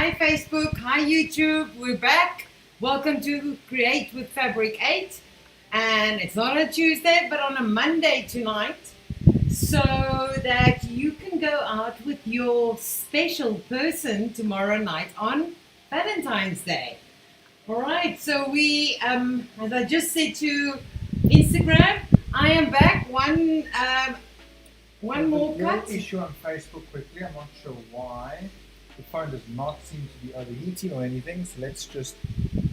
Hi Facebook, hi YouTube, we're back. Welcome to Create with Fabric8. And it's not on a Tuesday, but on a Monday tonight, so that you can go out with your special person tomorrow night on Valentine's Day. All right, so we, as I just said to Instagram, I am back. One more cut. Issue on Facebook quickly. I'm not sure why. The phone does not seem to be overheating or anything. So let's just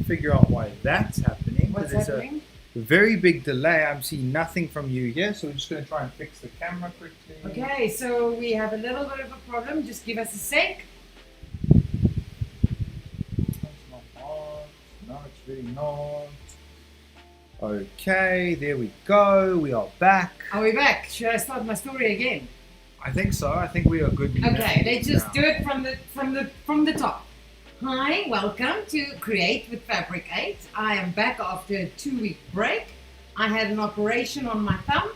figure out why that's happening. What's happening? A very big delay. I'm seeing nothing from you here. So we're just going to try and fix the camera quickly. Okay, so we have a little bit of a problem. Just give us a sec. It's not on. No, it's really not. Okay, there we go. We are back. Are we back? Should I start my story again? I think so. I think we are good. Okay, let's just do it from the top. Hi, welcome to Create with Fabric8. I am back after a 2-week break. I had an operation on my thumb.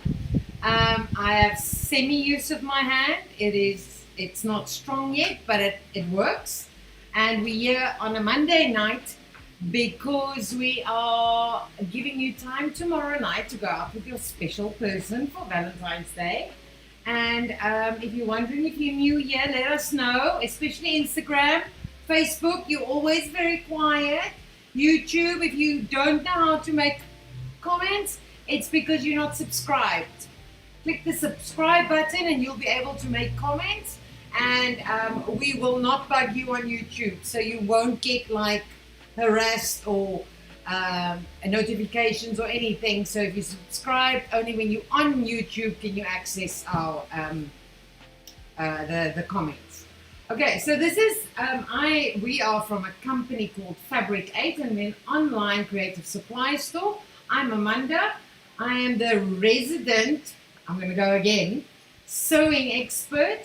I have semi-use of my hand. It's not strong yet, but it works. And we're here on a Monday night because we are giving you time tomorrow night to go out with your special person for Valentine's Day. And if you're wondering if you're new here, let us know, especially Instagram, Facebook, you're always very quiet. YouTube, if you don't know how to make comments, it's because you're not subscribed. Click the subscribe button and you'll be able to make comments, and we will not bug you on YouTube, so you won't get like harassed or notifications or anything. So if you subscribe, only when you're on YouTube can you access our the comments. Okay, so this is we are from a company called Fabric8, and we're an online creative supply store. I'm Amanda. I am the resident, I'm going to go again, sewing expert.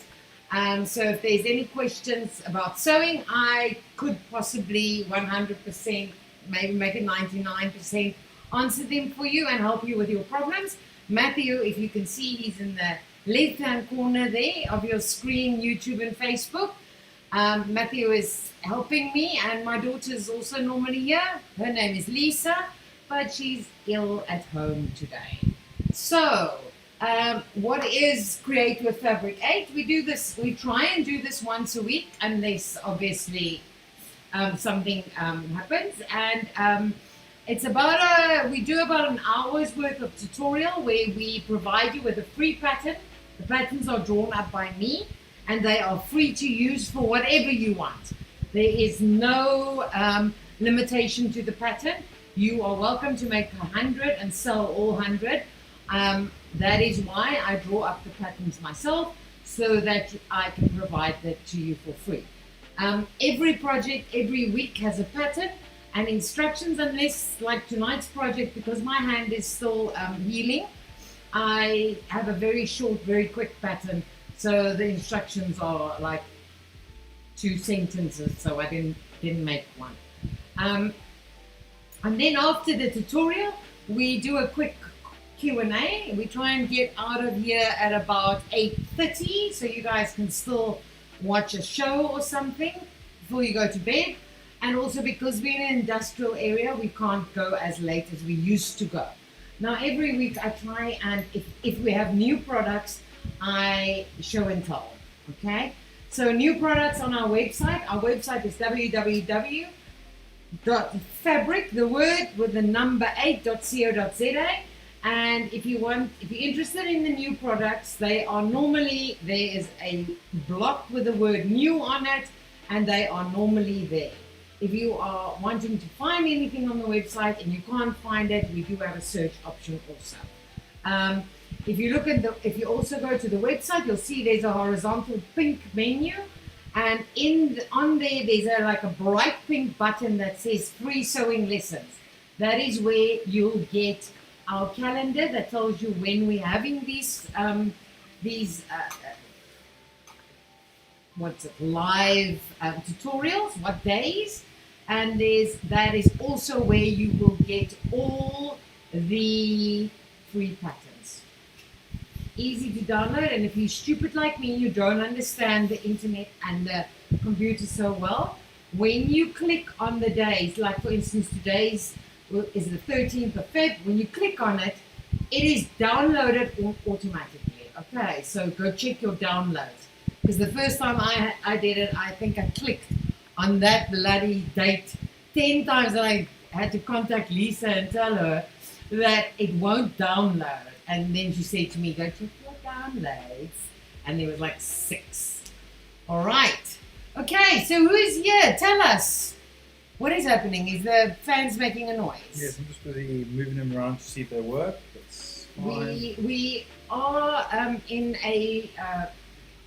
So if there's any questions about sewing, I could possibly 100%, maybe make it 99%, answer them for you and help you with your problems. Matthew, if you can see, he's in the left-hand corner there of your screen, YouTube and Facebook. Matthew is helping me, and my daughter is also normally here. Her name is Lisa, but she's ill at home today. So, what is Create with Fabric8? We do this, we try and do this once a week, unless obviously something happens. And it's about we do about an hour's worth of tutorial where we provide you with a free pattern. The patterns are drawn up by me, and they are free to use for whatever you want. There is no limitation to the pattern. You are welcome to make 100 and sell all 100. That is why I draw up the patterns myself, so that I can provide that to you for free. Every project, every week has a pattern and instructions, unless like tonight's project, because my hand is still healing, I have a very short, very quick pattern. So the instructions are like 2 sentences, so I didn't make one. And then after the tutorial, we do a quick Q&A. We try and get out of here at about 8:30, so you guys can still watch a show or something before you go to bed. And also because we're in an industrial area, we can't go as late as we used to go. Now every week I try, and if we have new products, I show and tell. Okay, so new products on our website. Our website is www.fabric, the word with the number 8.co.za. And if you're interested in the new products, they are normally, there is a block with the word new on it, and they are normally there. If you are wanting to find anything on the website and you can't find it, we do have a search option also. If you look at if you also go to the website, you'll see there's a horizontal pink menu, and on there there's like a bright pink button that says free sewing lessons. That is where you'll get our calendar that tells you when we're having these live tutorials, what days, and that is also where you will get all the free patterns. Easy to download, and if you're stupid like me, you don't understand the internet and the computer so well, when you click on the days, like for instance today's is the 13th of Feb, when you click on it, it is downloaded automatically. Okay, so go check your downloads. Because the first time I did it, I think I clicked on that bloody date 10 times, and I had to contact Lisa and tell her that it won't download. And then she said to me, go check your downloads. And there was like 6. All right. Okay, so who is here? Tell us. What is happening? Is the fans making a noise? Yes, I'm just busy moving them around to see if they work. That's fine. We are in a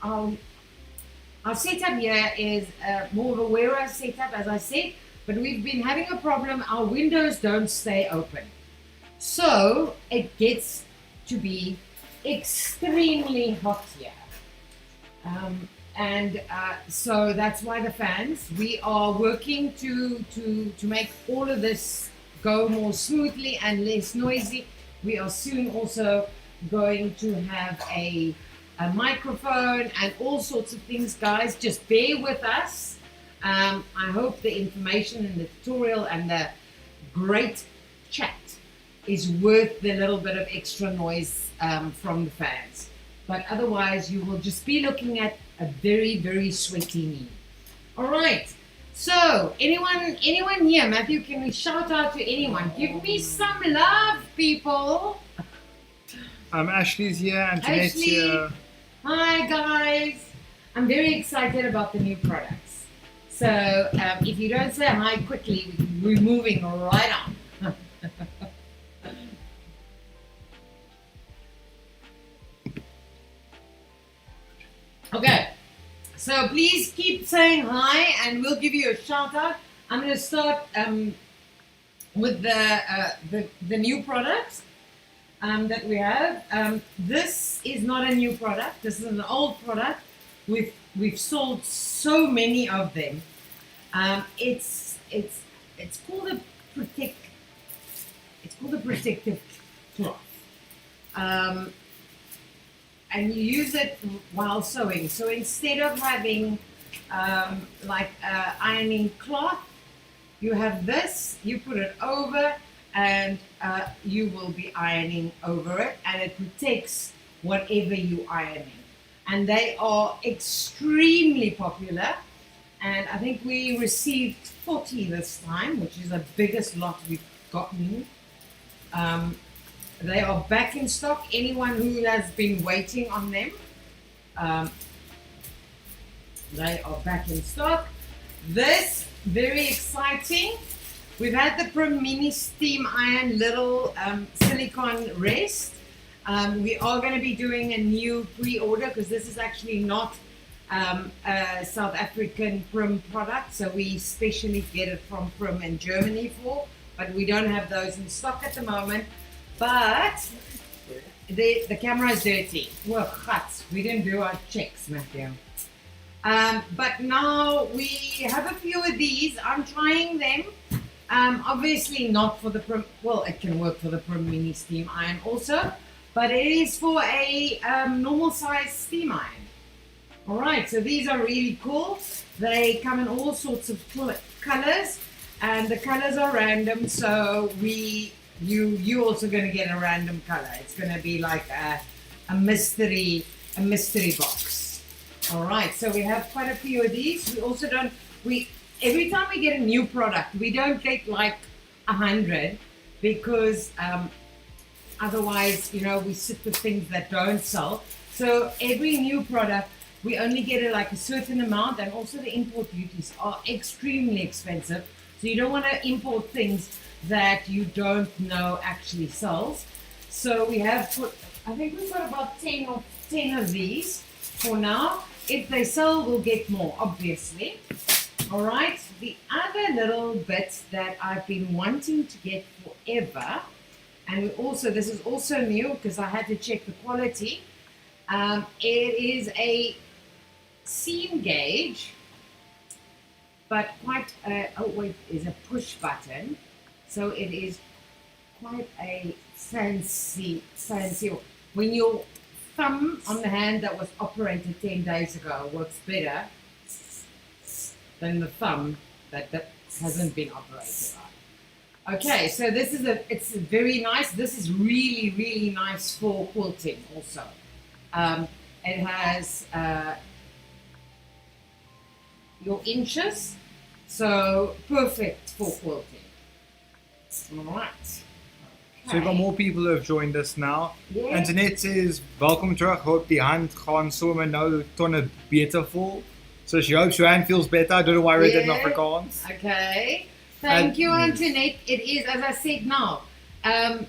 our setup here is more of a warehouse setup, as I said, but we've been having a problem. Our windows don't stay open, so it gets to be extremely hot here. So that's why the fans. We are working to make all of this go more smoothly and less noisy. We are soon also going to have a microphone and all sorts of things, guys. Just bear with us. I hope the information and the tutorial and the great chat is worth the little bit of extra noise from the fans. But otherwise, you will just be looking at a very, very sweaty me. All right. So, anyone here? Matthew, can we shout out to anyone? Give me some love, people. Ashley's here and Jeanette's Ashley. here. Hi, guys. I'm very excited about the new products. So, if you don't say hi quickly, we're moving right on. Okay, so please keep saying hi and we'll give you a shout out. I'm going to start with the new products that we have. This is not a new product. This is an old product. We've sold so many of them. It's called a protective cloth. And you use it while sewing. So instead of having ironing cloth, you have this, you put it over, and you will be ironing over it, and it protects whatever you're ironing. And they are extremely popular, and I think we received 40 this time, which is the biggest lot we've gotten. They are back in stock. Anyone who has been waiting on them, they are back in stock. This, very exciting. We've had the Prim Mini Steam Iron little silicone rest. We are going to be doing a new pre-order because this is actually not a South African Prim product. So we specially get it from Prim in Germany but we don't have those in stock at the moment. But the camera is dirty. Well, we didn't do our checks, Matthew. But now we have a few of these. I'm trying them. Obviously not for the Prim. Well, it can work for the Prim Mini Steam Iron also, but it is for a normal size steam iron. All right, so these are really cool. They come in all sorts of colors, and the colors are random. So you're also going to get a random color. It's going to be like a mystery box. All right, so we have quite a few of these. We also don't, every time we get a new product, we don't get like 100 because otherwise, we sit with things that don't sell. So every new product, we only get like a certain amount, and also the import duties are extremely expensive. So you don't want to import things that you don't know actually sells. So we have put, I think we've got about 10 of these for now. If they sell, we'll get more, obviously. All right, the other little bit that I've been wanting to get forever, and this is also new because I had to check the quality. It is a seam gauge, but quite is a push button. So it is quite a fancy. When your thumb on the hand that was operated 10 days ago works better than the thumb that hasn't been operated on. Okay, so it's very nice. This is really, really nice for quilting also. It has your inches, so perfect for quilting. All right. So we've got more people who have joined us now. Yeah. Antoinette says, welkom terug. Hoop die hand gaan sommer nou tonne beter voel. So she hopes your hand feels better. I don't know why I read that in Afrikaans. Okay. Thank you, Antoinette. It is, as I said now.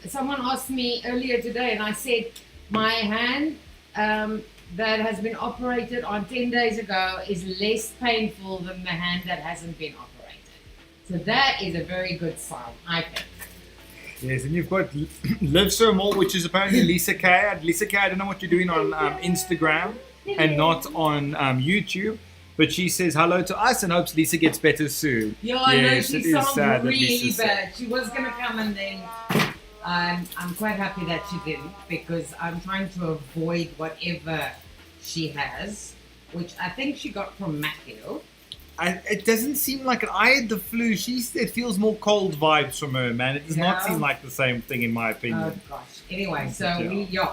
Someone asked me earlier today, and I said my hand that has been operated on 10 days ago is less painful than the hand that hasn't been operated. So that is a very good sign, I think. Yes, and you've got 𝐓𝐈𝐶𝐓, which is apparently Lisa K. Lisa K, I don't know what you're doing on Instagram and not on YouTube, but she says hello to us and hopes Lisa gets better soon. Yeah, I know, yes, she sounds really bad. She was going to come, and then I'm quite happy that she didn't, because I'm trying to avoid whatever she has, which I think she got from Matthew. It doesn't seem like it. I had the flu. It feels more cold vibes from her, man. It does not seem like the same thing, in my opinion. Oh gosh. Anyway, so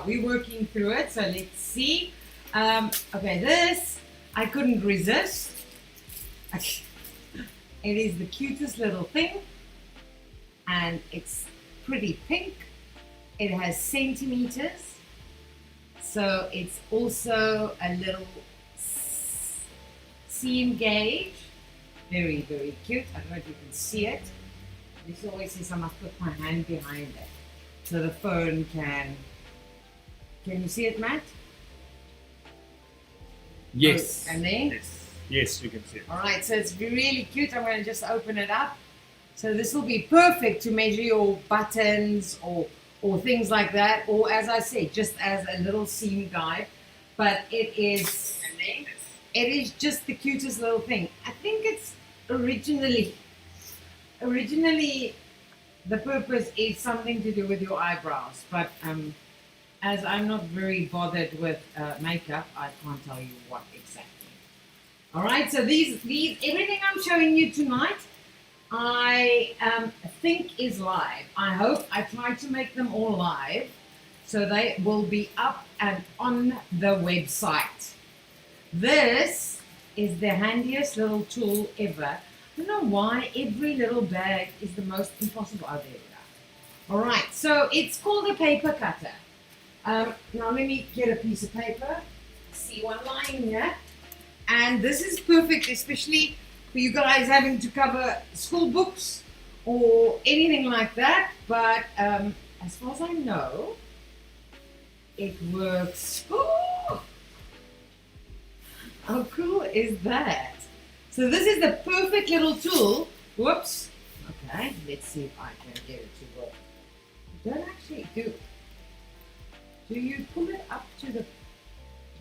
we're working through it. So let's see. Okay, this I couldn't resist. It is the cutest little thing, and it's pretty pink. It has centimeters, so it's also a little seam gauge. Very, very cute. I don't know if you can see it. This always says I must put my hand behind it so the phone can you see it, Matt? Yes. Oh, and then? Yes, you can see it. Alright, so it's really cute. I'm going to just open it up. So this will be perfect to measure your buttons or things like that, or as I said, just as a little seam guide. But it is just the cutest little thing. I think it's originally the purpose is something to do with your eyebrows, but as I'm not very bothered with makeup, I can't tell you what exactly. All right, so these everything I'm showing you tonight, I think is live. I hope I try to make them all live, so they will be up and on the website. This is the handiest little tool ever. I don't know why every little bag is the most impossible. Oh, there we go. All right, so it's called a paper cutter. Now let me get a piece of paper. See one lying here. And this is perfect, especially for you guys having to cover school books or anything like that. But as far as I know, it works. Oh! How cool is that? So this is the perfect little tool. Whoops. Okay, let's see if I can get it to work. Don't actually do you pull it up to the,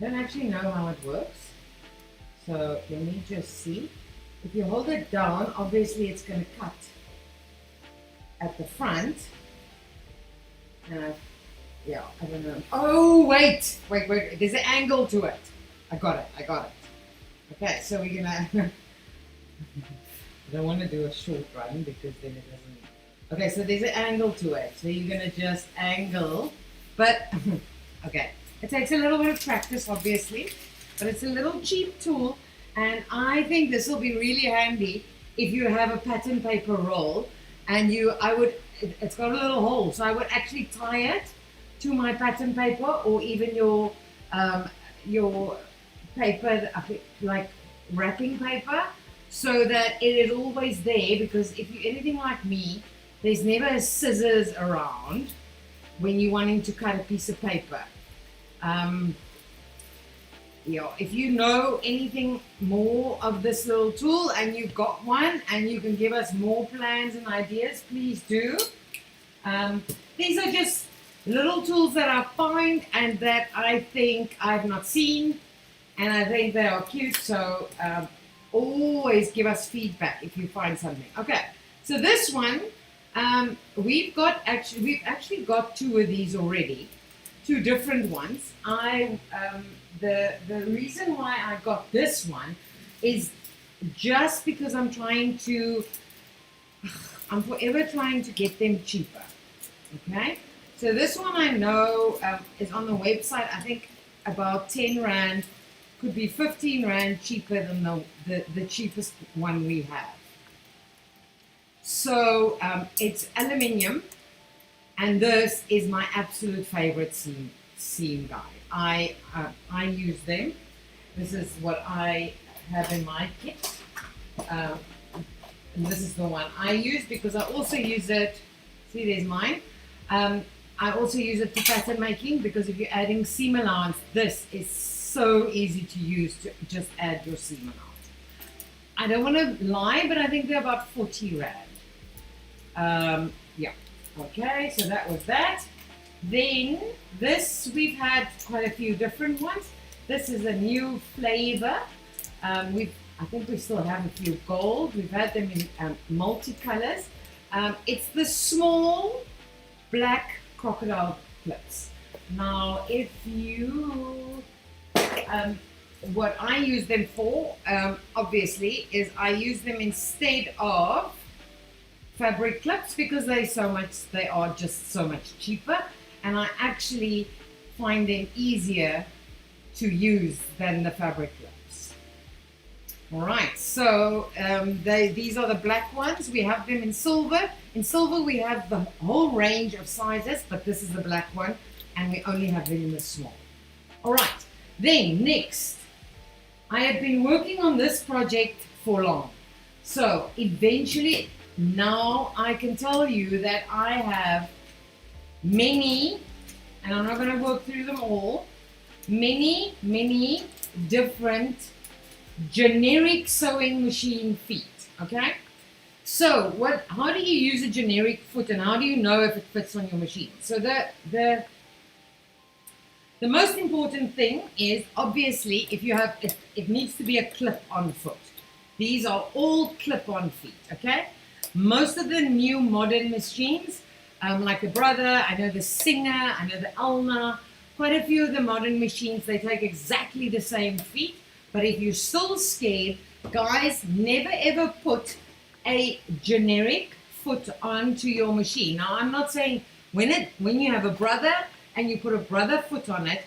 don't actually know how it works. So let me just see. If you hold it down, obviously it's going to cut at the front. Yeah, I don't know. Oh, wait. There's an angle to it. I got it. Okay, so we're gonna, I don't want to do a short run because then it doesn't. Okay, so there's an angle to it. So you're gonna just angle, but, okay. It takes a little bit of practice, obviously, but it's a little cheap tool. And I think this will be really handy if you have a pattern paper roll and it's got a little hole. So I would actually tie it to my pattern paper or even your paper, like wrapping paper, so that it is always there, because if you're anything like me, there's never scissors around when you're wanting to cut a piece of paper. If you know anything more of this little tool and you've got one and you can give us more plans and ideas, please do. These are just little tools that I find and that I think I've not seen, and I think they are cute, so always give us feedback if you find something. Okay, so this one, we've actually got two of these already, two different ones. The reason why I got this one is just because I'm forever trying to get them cheaper. Okay, so this one I know is on the website. I think about 10 Rand, could be 15 Rand cheaper than the cheapest one we have. So it's aluminium, and this is my absolute favorite seam guide. I use them. This is what I have in my kit. And this is the one I use because I also use it. See, there's mine. I also use it for pattern making because if you're adding seam allowance, this is so easy to use to just add your seam allowance. I don't want to lie, but I think they're about 40 Rand. Yeah. Okay, so that was that. Then this, we've had quite a few different ones. This is a new flavor. I think we still have a few gold. We've had them in multicolors. It's the small black crocodile clips. Now, if you, what I use them for, obviously, is I use them instead of fabric clips because they are just so much cheaper, and I actually find them easier to use than the fabric clips. All right, so these are the black ones. We have them in silver. In silver, we have the whole range of sizes, but this is the black one, and we only have them in the small. All right, then next, I have been working on this project for long. So eventually, now I can tell you that I have many, and I'm not going to work through them all, many different generic sewing machine feet. Okay, so how do you use a generic foot, and how do you know if it fits on your machine? So the most important thing is, obviously, if you have it needs to be a clip-on foot. These are all clip-on feet. Okay, most of the new modern machines, like the Brother, I know the Singer, I know the Elna, quite a few of the modern machines, they take exactly the same feet. But if you're still scared, guys, never ever put a generic foot onto your machine. Now, I'm not saying when you have a Brother and you put a Brother foot on it,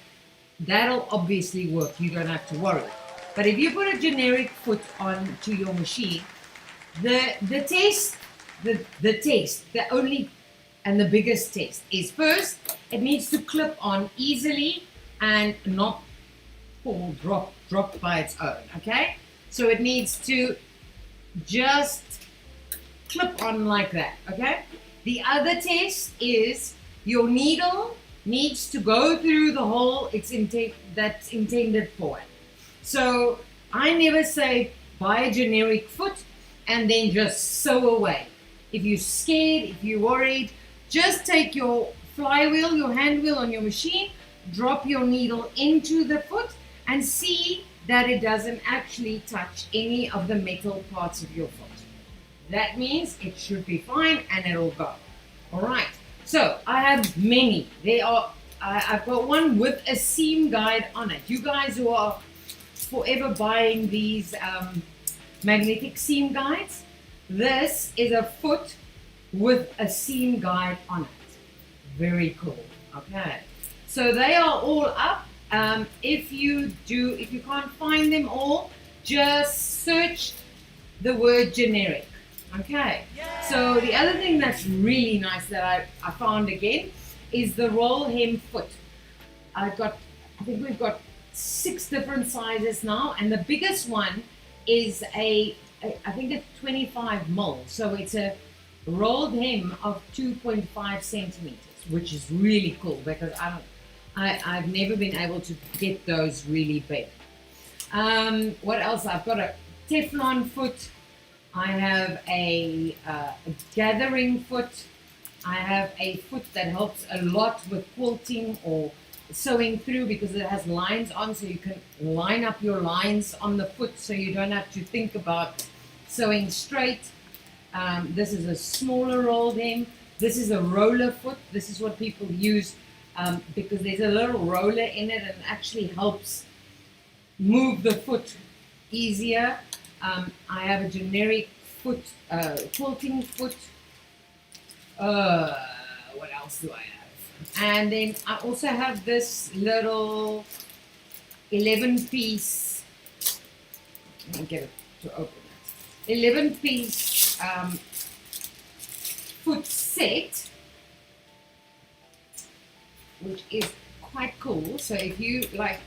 that'll obviously work. You don't have to worry. But if you put a generic foot onto your machine, the only and the biggest test is, first, it needs to clip on easily and not fall, drop by its own. Okay, so it needs to just clip on like that. Okay, the other test is your needle needs to go through the hole that's intended for it. So I never say buy a generic foot and then just sew away. If you're scared, if you're worried, just take your flywheel, your hand wheel on your machine, drop your needle into the foot and see that it doesn't actually touch any of the metal parts of your foot. That means it should be fine and it'll go. All right, so I have many. I've got one with a seam guide on it. You guys who are forever buying these magnetic seam guides, this is a foot with a seam guide on it. Very cool. Okay, so they are all up. If you can't find them all, just search the word generic. Okay, so the other thing that's really nice that I found again is the roll hem foot. I think we've got 6 different sizes now, and the biggest one is I think a 25 mil. So it's a rolled hem of 2.5 centimeters, which is really cool because I've never been able to get those really big. What else? I've got a Teflon foot. I have a gathering foot. I have a foot that helps a lot with quilting or sewing through because it has lines on, so you can line up your lines on the foot so you don't have to think about sewing straight. This is a smaller rolled hem. This is a roller foot. This is what people use because there's a little roller in it and it actually helps move the foot easier. I have a generic foot, quilting foot. What else do I have? And then I also have this little 11-piece. Let me get it to open it. 11-piece foot set, which is quite cool. So if you like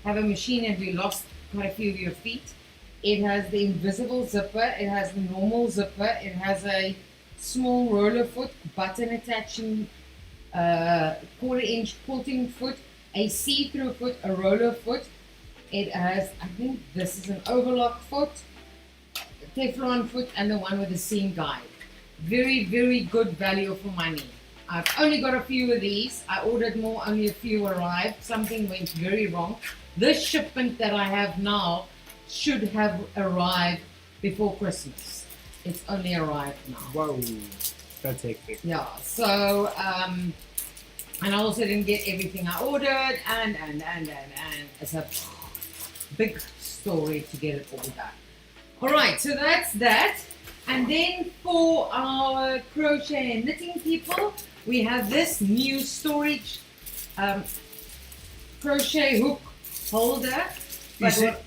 have a machine and you lost quite a few of your feet, it has the invisible zipper, it has the normal zipper, it has a small roller foot, button attaching, 1/4-inch quilting foot, a see-through foot, a roller foot. It has, I think this is an overlock foot, a Teflon foot, and the one with the seam guide. Very, very good value for money. I've only got a few of these. I ordered more, only a few arrived. Something went very wrong. This shipment that I have now should have arrived before Christmas. It's only arrived now. Whoa, that's hectic. Yeah, so, and I also didn't get everything I ordered, and it's a big story to get it all done. All right, so that's that. And then for our crochet and knitting people, we have this new storage crochet hook holder.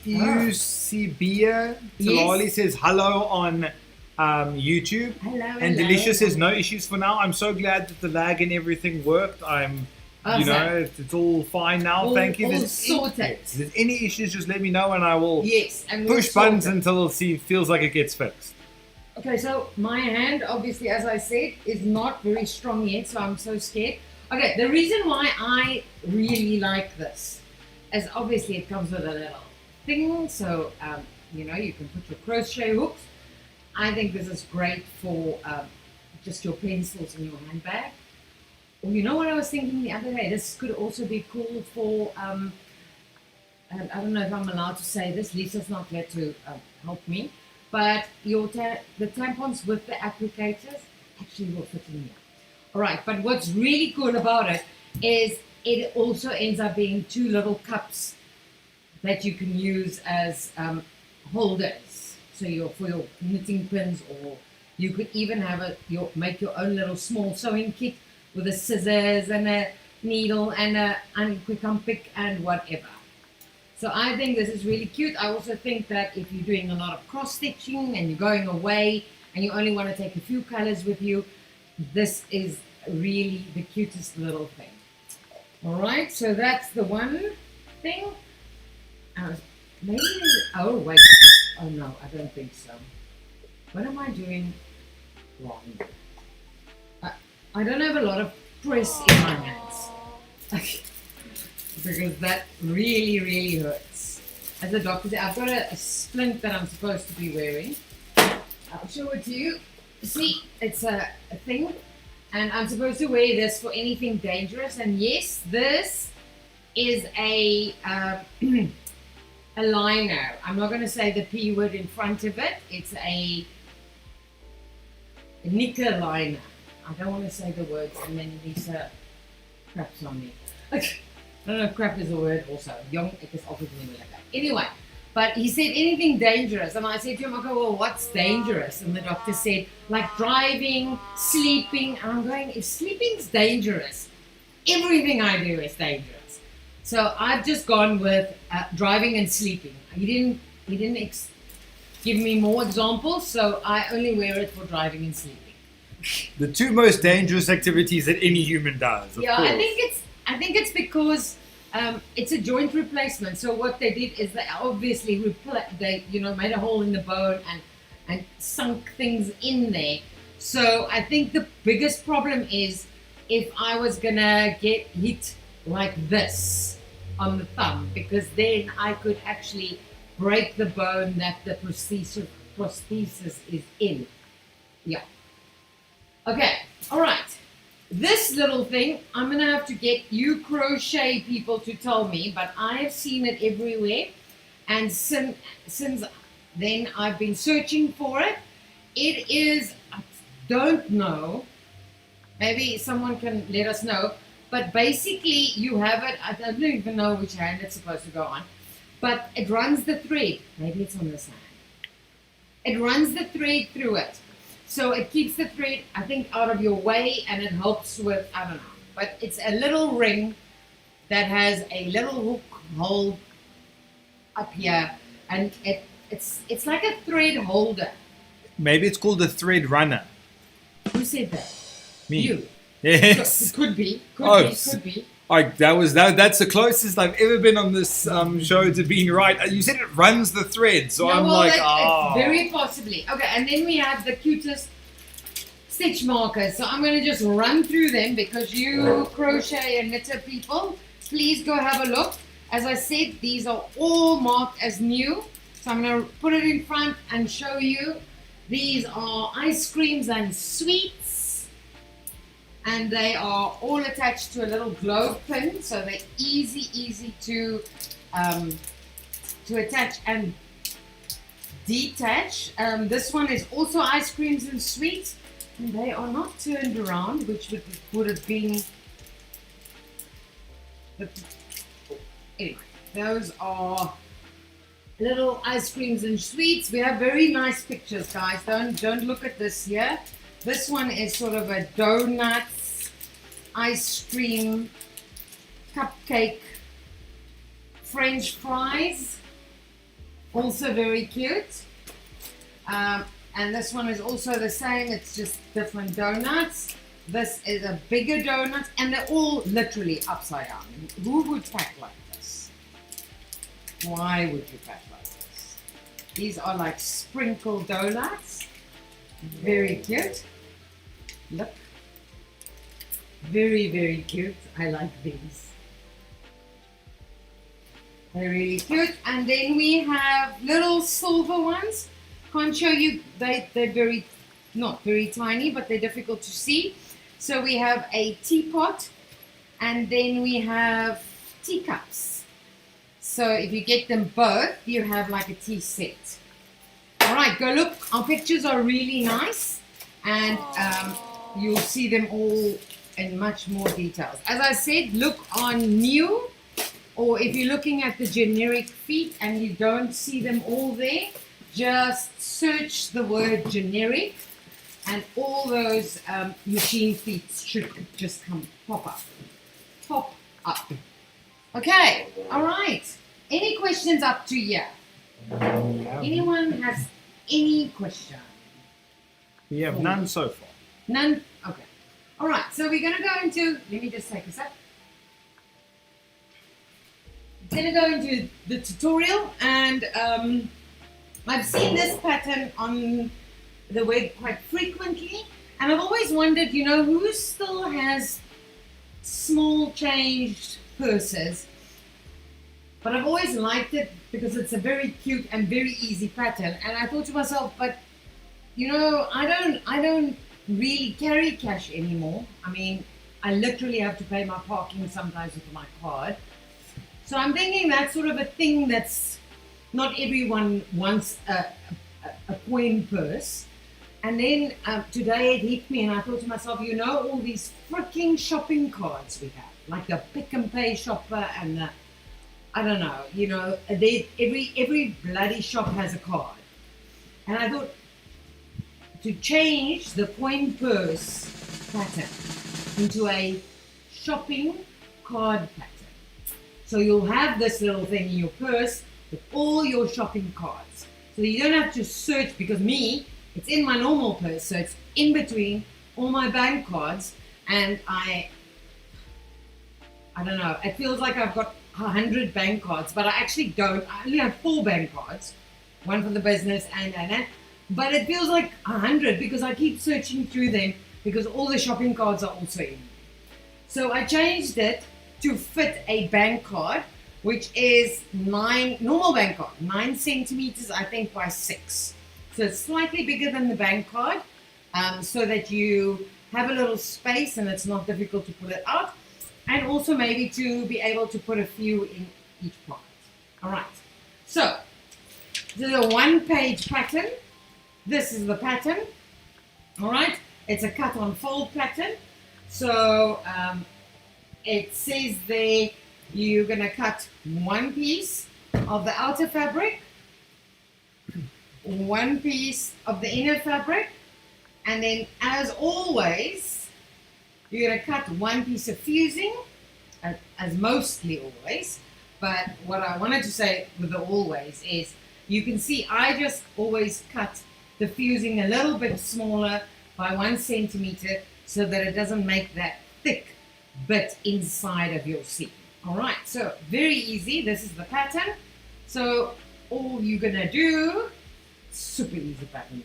You see Bia Talali says hello on YouTube. Hello, and Delicious says no issues for now. I'm so glad that the lag and everything worked. It's all fine now. Thank you. All sorted. If there's any issues, just let me know and I will and push buttons until it feels like it gets fixed. Okay, so my hand, obviously, as I said, is not very strong yet, so I'm so scared. Okay, the reason why I really like this is obviously it comes with a little thing, so you can put your crochet hooks. I think this is great for just your pencils in your handbag. Or you know what I was thinking the other day? This could also be cool for, I don't know if I'm allowed to say this, Lisa's not here to help me, but the tampons with the applicators actually will fit in here. All right, but what's really cool about it is it also ends up being 2 little cups that you can use as holders. So for your knitting pins, or you could even have make your own little small sewing kit with the scissors and a needle and a quick unpick and whatever. So I think this is really cute. I also think that if you're doing a lot of cross stitching and you're going away and you only want to take a few colors with you, this is really the cutest little thing. All right, so that's the one thing. Oh wait, oh no, I don't think so. What am I doing wrong? I don't have a lot of press in my hands. Because that really, really hurts. As the doctor said, I've got a splint that I'm supposed to be wearing. I'll show it to you. See, it's a thing. And I'm supposed to wear this for anything dangerous. And yes, this is a liner. I'm not going to say the P word in front of it. It's a knicker liner. I don't want to say the words and then Lisa craps on me. I don't know if crap is a word also. Young, it is obviously like that. Anyway, but he said anything dangerous. And I said to him, I go, well, what's dangerous? And the doctor said, like driving, sleeping. And I'm going, if sleeping's dangerous, everything I do is dangerous. So I've just gone with driving and sleeping. He didn't give me more examples, so I only wear it for driving and sleeping. The 2 most dangerous activities that any human does. Yeah, I think it's because it's a joint replacement. So what they did is they obviously made a hole in the bone and sunk things in there. So I think the biggest problem is if I was gonna get hit like this on the thumb, because then I could actually break the bone that the prosthesis is in. Yeah. Okay, all right. This little thing, I'm going to have to get you crochet people to tell me, but I have seen it everywhere. And since then, I've been searching for it. It is, I don't know, maybe someone can let us know, but basically you have it, I don't even know which hand it's supposed to go on, but it runs the thread. Maybe it's on this hand. it runs the thread through it. So it keeps the thread, I think, out of your way, and it helps with, I don't know. But it's a little ring that has a little hook hole up here, and it's like a thread holder. Maybe it's called the thread runner. Who said that? Me. You. Yes. Could be. Could be. That's the closest I've ever been on this show to being right. You said it runs the thread, so I'm like, it's very possibly. Okay, and then we have the cutest stitch markers. So I'm going to just run through them because you crochet and knitter people, please go have a look. As I said, these are all marked as new. So I'm going to put it in front and show you. These are ice creams and sweets. And they are all attached to a little globe pin, so they're easy to attach and detach. This one is also ice creams and sweets, and they are not turned around, which would have been. Anyway, those are little ice creams and sweets. We have very nice pictures, guys. Don't look at this here. This one is sort of a donuts, ice cream, cupcake, French fries. Also very cute. And this one is also the same. It's just different donuts. This is a bigger donut, and they're all literally upside down. Who would pack like this? Why would you pack like this? These are like sprinkled donuts. Very cute. Look. Very cute. I like these. They're really cute. And then we have little silver ones. Can't show you. They're not very tiny, but they're difficult to see. So we have a teapot, and then we have teacups. So if you get them both, you have like a tea set. All right, go look. Our pictures are really nice, and you'll see them all in much more details. As I said, look on new, or if you're looking at the generic feet and you don't see them all there, just search the word generic, and all those machine feet should just pop up. Okay, all right. Any questions up to here? Anyone has any question? We have none so far. None? Okay. All right, so we're going to go into, let me just take a sec. I'm going to go into the tutorial, and I've seen this pattern on the web quite frequently, and I've always wondered, who still has small changed purses. But I've always liked it because it's a very cute and very easy pattern. And I thought to myself, but I don't really carry cash anymore. I mean, I literally have to pay my parking sometimes with my card. So I'm thinking that's sort of a thing that's not everyone wants a coin purse. And then today it hit me, and I thought to myself, all these freaking shopping cards we have, like the Pick and Pay shopper and the, I don't know, every bloody shop has a card. And I thought to change the coin purse pattern into a shopping card pattern. So you'll have this little thing in your purse with all your shopping cards. So you don't have to search, because it's in my normal purse, so it's in between all my bank cards, and I don't know, it feels like I've got 100 bank cards, but I actually don't. I only have 4 bank cards, one for the business and but it feels like 100 because I keep searching through them, because all the shopping cards are also in. So I changed it to fit a bank card, which is normal bank card, 9 centimeters, I think, by 6. So it's slightly bigger than the bank card, so that you have a little space and it's not difficult to pull it out. And also maybe to be able to put a few in each pocket. All right. So this is a 1-page pattern. This is the pattern. All right. It's a cut on fold pattern. So it says there you're going to cut 1 piece of the outer fabric, one piece of the inner fabric, and then as always, you're going to cut one piece of fusing, as mostly always. But what I wanted to say with the always is, you can see I just always cut the fusing a little bit smaller by 1 centimeter so that it doesn't make that thick bit inside of your seam. All right, so very easy. This is the pattern. So all you're gonna do, super easy pattern,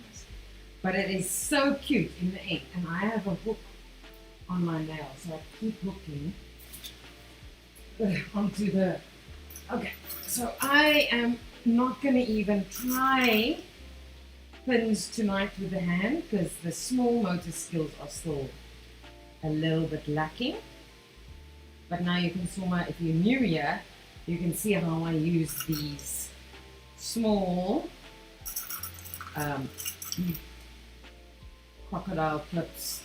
but it is so cute in the end. And I have a hook on my nail, so I keep hooking onto the. Okay, so I am not gonna even try pins tonight with the hand because the small motor skills are still a little bit lacking. But now you can see, if you're new here, you can see how I use these small crocodile clips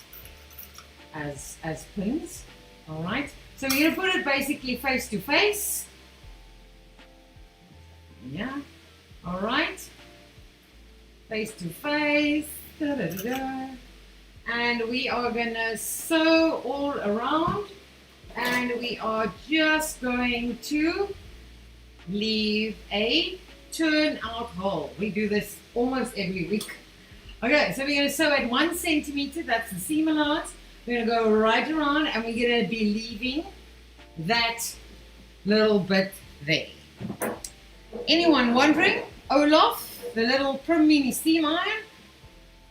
as pins. All right, so we're gonna put it basically face to face. Yeah, all right, face to face. Da, da, da, da. And we are gonna sew all around, and we are just going to leave a turnout hole. We do this almost every week. Okay, so we're going to sew at 1 centimeter, that's the seam allowance. We're going to go right around, and we're going to be leaving that little bit there. Anyone wondering? Olaf, the little Prim Mini steam iron,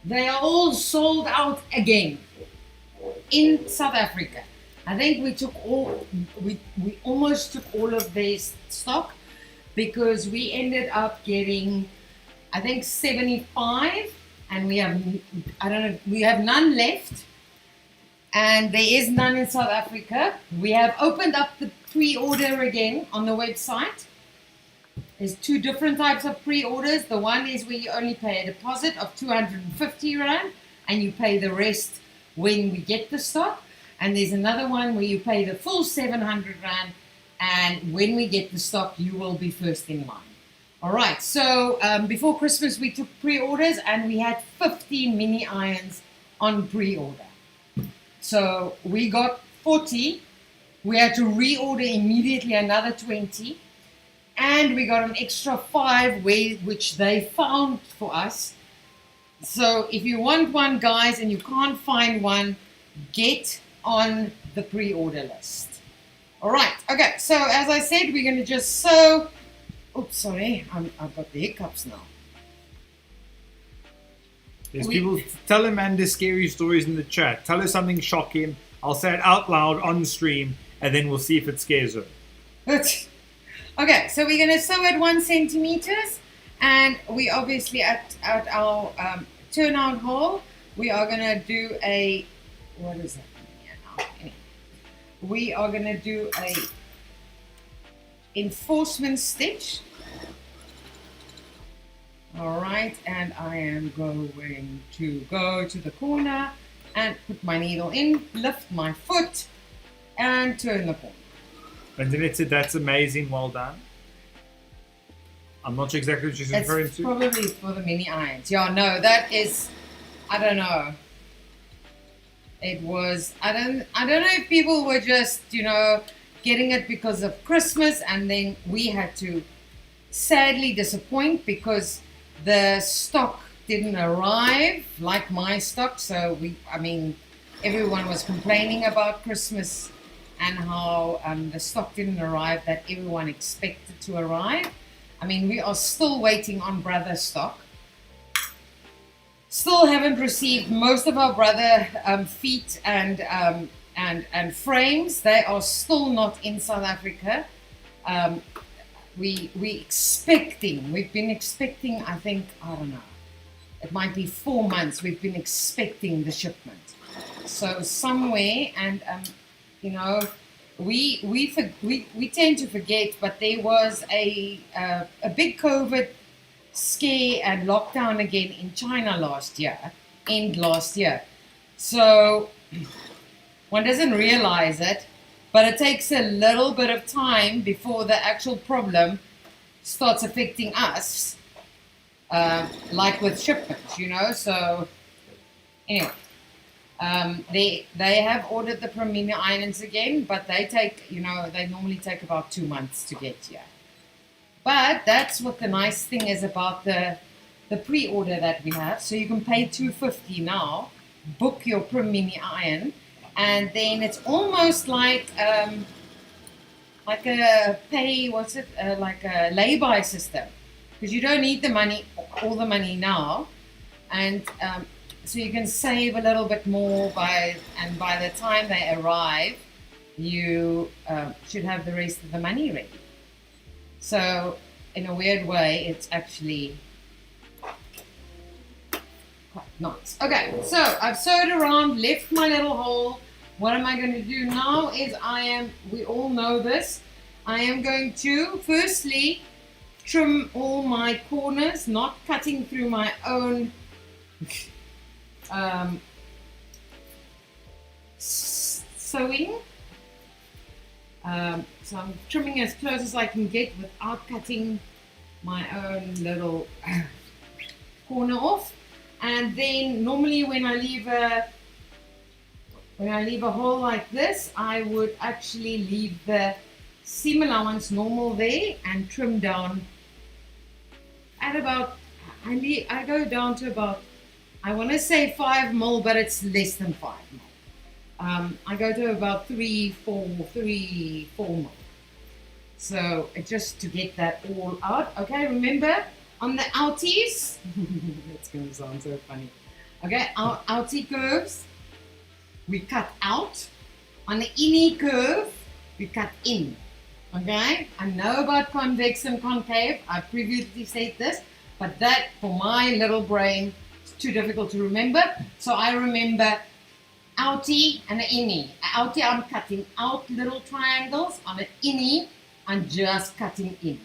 they are all sold out again in South Africa. I think we almost took all of their stock because we ended up getting, I think, 75, and we have none left, and there is none in South Africa. We have opened up the pre-order again on the website. There's 2 different types of pre-orders. The one is where you only pay a deposit of 250 Rand and you pay the rest when we get the stock. And there's another one where you pay the full 700 Rand, and when we get the stock, you will be first in line. All right, so before Christmas, we took pre-orders, and we had 50 mini irons on pre-order. So we got 40. We had to reorder immediately another 20. And we got an extra 5 which they found for us. So if you want one, guys, and you can't find one, get on the pre-order list. All right, okay, so as I said, we're going to just sew. Oops, sorry, I've got the hiccups now. There's people, tell Amanda scary stories in the chat. Tell her something shocking. I'll say it out loud on stream, and then we'll see if it scares her. Okay, so we're going to sew at 1 centimeter, and we obviously at our turnout hole, we are going to do a, what is that? We are going to do a enforcement stitch. All right, and I am going to go to the corner and put my needle in, lift my foot, and turn the corner. And then it said, that's amazing, well done. I'm not sure exactly what she's referring to. It's probably for the mini irons. Yeah, no, that is, I don't know. It was, I don't know if people were just, getting it because of Christmas, and then we had to sadly disappoint because the stock didn't arrive like my stock. So everyone was complaining about Christmas and how the stock didn't arrive that everyone expected to arrive. We are still waiting on brother stock. Still haven't received most of our brother feet and frames. They are still not in South Africa. We've been expecting, I think, I don't know, it might be 4 months we've been expecting the shipment. So somewhere, and we tend to forget, but there was a big COVID scare and lockdown again in China end last year. So one doesn't realize it, but it takes a little bit of time before the actual problem starts affecting us. like with shipments, you know. So anyway, they have ordered the Premier irons again, but they take, you know, they normally take about 2 months to get here. But that's what the nice thing is about the pre-order that we have. So you can pay $250 now, book your Premier iron, and then it's almost like a pay, like a lay-by system, because you don't need the money, all the money now, and so you can save a little bit more by the time they arrive, you should have the rest of the money ready. So in a weird way, it's actually quite nice. Okay, so I've sewed around, left my little hole. What am I going to do now is we all know this, I am going to firstly trim all my corners, not cutting through my own sewing. So I'm trimming as close as I can get without cutting my own little corner off. And then normally when I leave a hole like this, I would actually leave the seam allowance normal there and trim down at about, I go down to about, I want to say 5 mil, but it's less than 5 mil. I go to about 4 mil. So just to get that all out. Okay, remember on the outies, it's going to sound so funny. Okay, our outie curves, we cut out. On the innie curve, we cut in. Okay, I know about convex and concave. I previously said this, but that for my little brain is too difficult to remember. So I remember outie and an innie. Outie, I'm cutting out little triangles. On an innie, I'm just cutting in.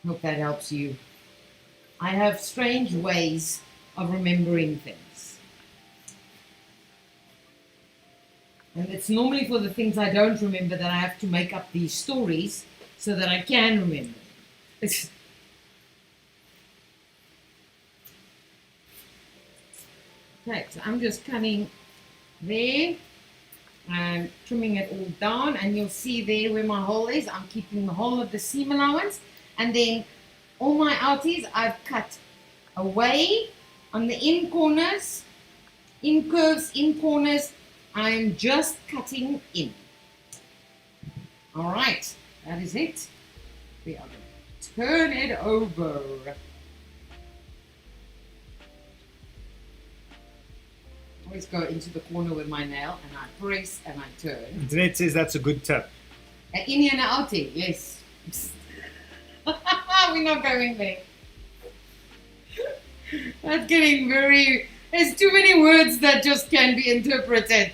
Hope that helps you. I have strange ways of remembering things. And it's normally for the things I don't remember that I have to make up these stories so that I can remember. Okay, so I'm just cutting there and trimming it all down, and you'll see there where my hole is, I'm keeping the whole of the seam allowance, and then all my outies I've cut away on the in corners, in curves, in corners, I'm just cutting in. All right, that is it. We are going to turn it over. Always go into the corner with my nail and I press and I turn. Internet says that's a good tip. An innie and an outie, yes. We're not going there. That's getting very... There's too many words that just can be interpreted.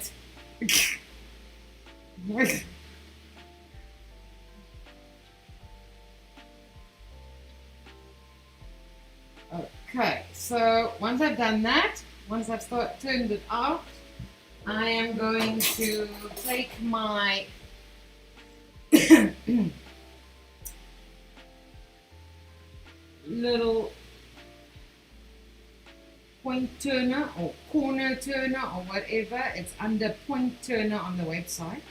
Okay, so once I've done that, once I've turned it out, I am going to take my little point turner or corner turner or whatever. It's under point turner on the website.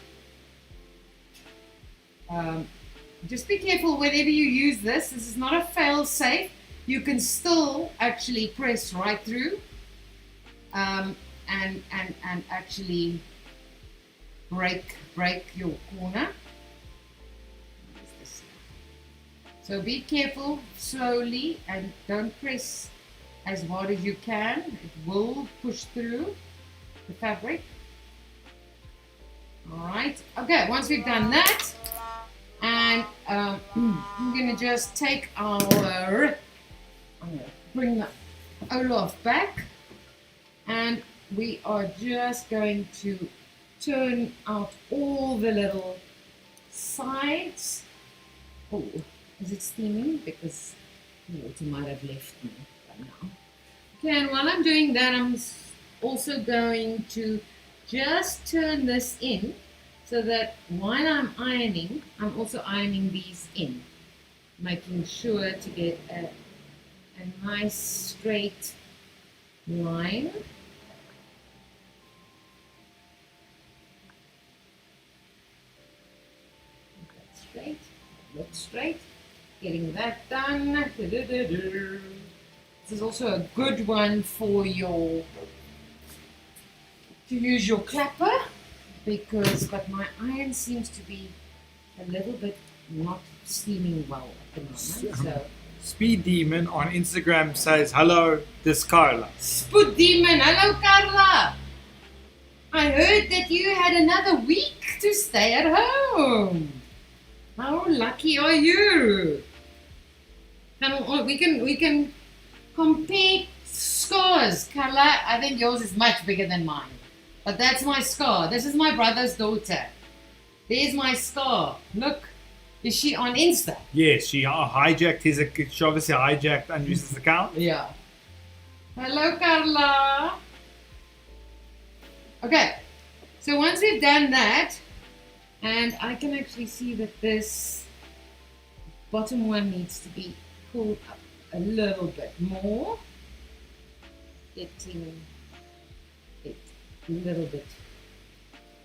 Just be careful whenever you use this. This is not a fail safe. You can still actually press right through and actually break your corner. So be careful, slowly, and don't press as hard as you can. It will push through the fabric. Alright, okay, once we've done that, and I'm going to just take I'm going to bring the Olaf back, and we are just going to turn out all the little sides. Oh, is it steaming? Because the water might have left me by now. Okay, and while I'm doing that, I'm also going to just turn this in so that while I'm ironing, I'm also ironing these in, making sure to get a a nice straight line. Straight, look straight, getting that done. This is also a good one for to use your clapper, but my iron seems to be a little bit not steaming well at the moment. So Speed Demon on Instagram says, hello, this Carla. Speed Demon, hello Carla. I heard that you had another week to stay at home. How lucky are you? And we can compare scars. Carla, I think yours is much bigger than mine. But that's my scar. This is my brother's daughter. There's my scar. Look. Is she on Insta? Yes, she hijacked she obviously hijacked Andrew's account. Yeah. Hello, Carla. Okay. So once we've done that, and I can actually see that this bottom one needs to be pulled up a little bit more. Getting it a little bit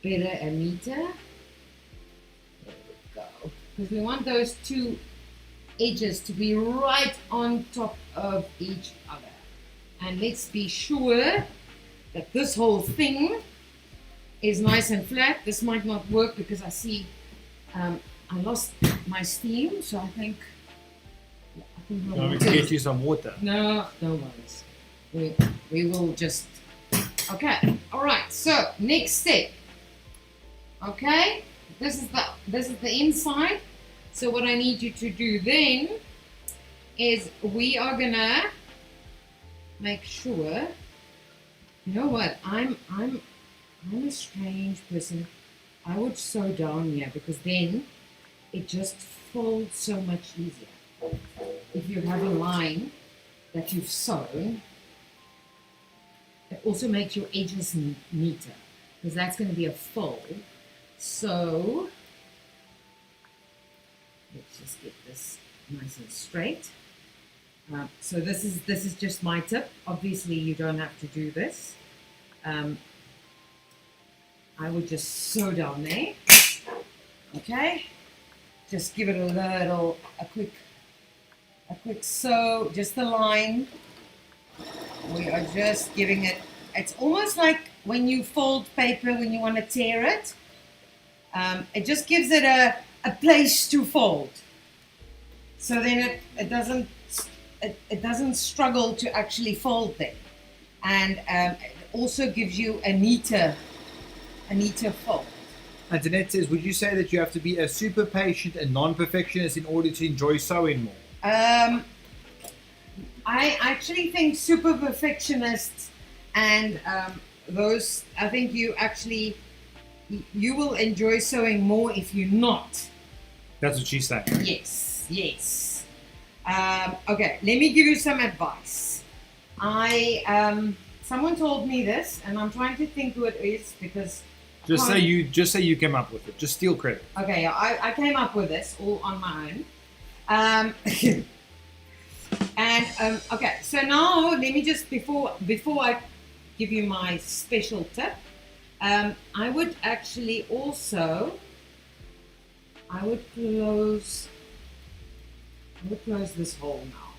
better and neater. There we go. Because we want those two edges to be right on top of each other. And let's be sure that this whole thing is nice and flat. This might not work because I see I lost my steam, so I think Want me to get you some water? No worries. We will just okay. All right. So next step. Okay, this is the inside. So what I need you to do then is we are gonna make sure. You know what? I'm a strange person. I would sew down here because then it just folds so much easier. If you have a line that you've sewn, it also makes your edges neater because that's going to be a fold. So let's just get this nice and straight. So this is just my tip. Obviously, you don't have to do this. I would just sew down there. Okay, just give it a quick sew, just the line. We are just giving it. It's almost like when you fold paper when you want to tear it. It just gives it a place to fold. So then it doesn't struggle to actually fold there, and it also gives you a neater fold. Antoinette says, would you say that you have to be a super patient and non-perfectionist in order to enjoy sewing more? I actually think super perfectionists and those, I think you will enjoy sewing more if you're not. That's what she's saying. Yes. Okay, let me give you some advice. Someone told me this, and I'm trying to think who it is because. Just say you came up with it. Just steal credit. Okay, I came up with this all on my own. Okay, so now let me just before I give you my special tip, I would actually also close this hole now.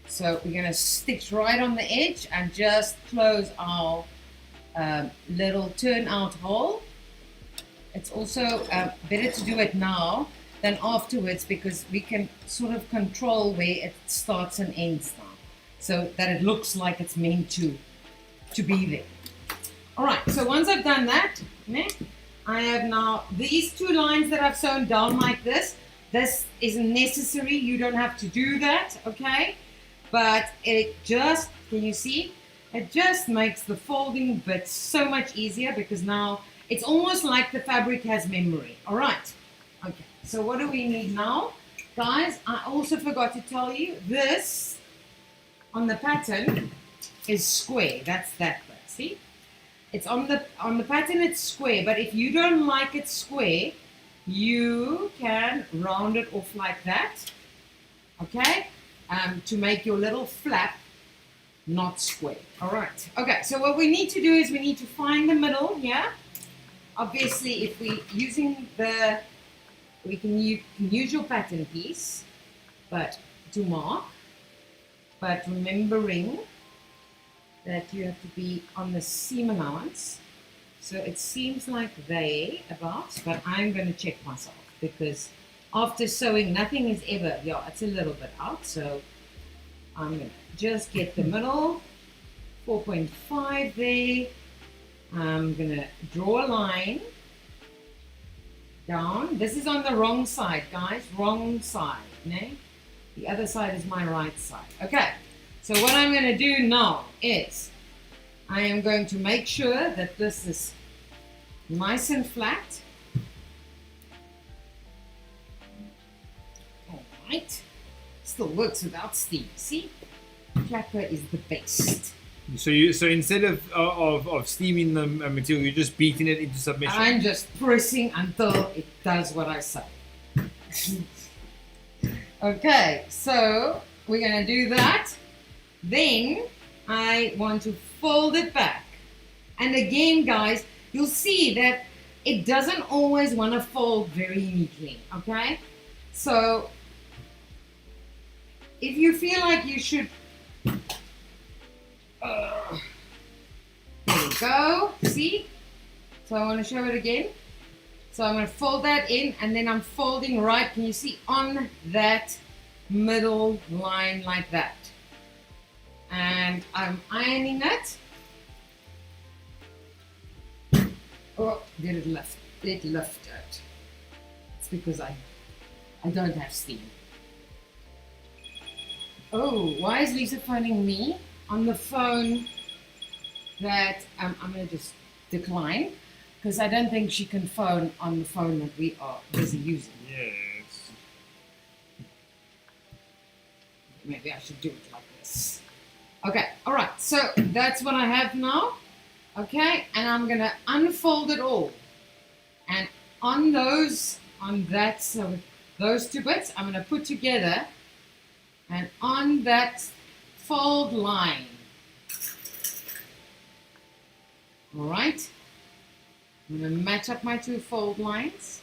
So we're gonna stitch right on the edge and just close our little turnout hole. It's also better to do it now than afterwards because we can sort of control where it starts and ends now, so that it looks like it's meant to be there. All right, so once I've done that, I have now these two lines that I've sewn down like this. This isn't necessary, you don't have to do that, okay? But it just, can you see? It just makes the folding bit so much easier because now it's almost like the fabric has memory. All right. Okay. So what do we need now? Guys, I also forgot to tell you this on the pattern is square. That's that bit. See? It's on the pattern it's square, but if you don't like it square, you can round it off like that. Okay? to make your little flap not square. All right. Okay, so what we need to do is we need to find the middle here. Obviously, if we're using we can use your pattern piece, but to mark, but remembering that you have to be on the seam allowance. So it seems like they about, but I'm going to check myself because after sewing, nothing is ever, yeah, it's a little bit out. So I'm going to just get the middle, 4.5 there. I'm going to draw a line down. This is on the wrong side, guys, wrong side. No? The other side is my right side. Okay, so what I'm going to do now is I am going to make sure that this is nice and flat. All right. Still works without steam. See? Clapper is the best. So instead of steaming the material, you're just beating it into submission? I'm just pressing until it does what I say. Okay, so we're going to do that. Then I want to fold it back. And again, guys, you'll see that it doesn't always want to fold very neatly, okay? So if you feel like you should, there we go, see? So I want to show it again. So I'm going to fold that in, and then I'm folding right, can you see, on that middle line like that. And I'm ironing it. Oh, did it lift? It lifted. It's because I don't have steam. Oh, why is Lisa phoning me on the phone that I'm going to just decline? Because I don't think she can phone on the phone that we are busy using. Yes. Maybe I should do it like this. Okay, all right, so that's what I have now. Okay, and I'm gonna unfold it all. And on those two bits, I'm gonna put together, and on that fold line. All right. I'm going to match up my two fold lines.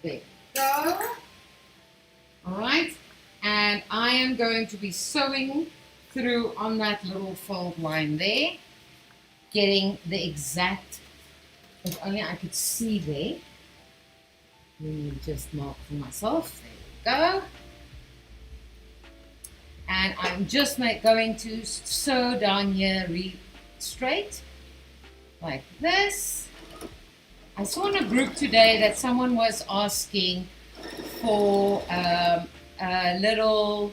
There we go. All right. And I am going to be sewing through on that little fold line there, getting the exact, if only I could see there. Let me just mark for myself. There we go. And I'm just going to sew down here straight, like this. I saw in a group today that someone was asking for a little,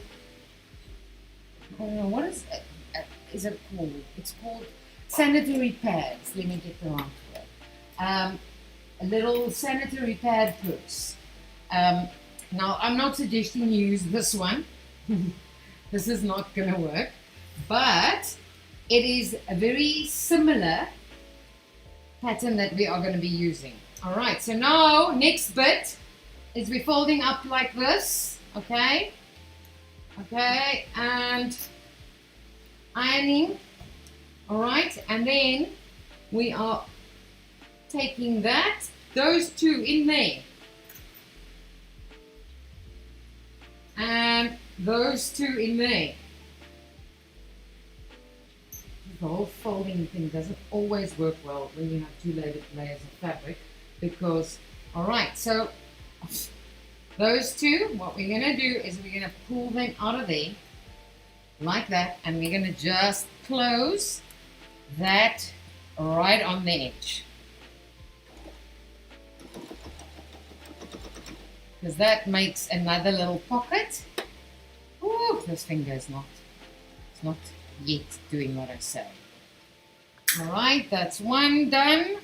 I don't know, what is it called? It's called sanitary pads. Let me get the right word. A little sanitary pad purse. Now, I'm not suggesting you use this one. This is not going to work. But it is a very similar pattern that we are going to be using. All right, so now next bit is we're folding up like this, okay, and ironing. All right, and then we are taking those two in there, and those two in there. The whole folding thing doesn't always work well when you have two layers of fabric because, all right, so those two, what we're going to do is we're going to pull them out of there like that, and we're going to just close that right on the edge, because that makes another little pocket. Ooh, this finger is it's not yet doing what I say. All right, that's one done.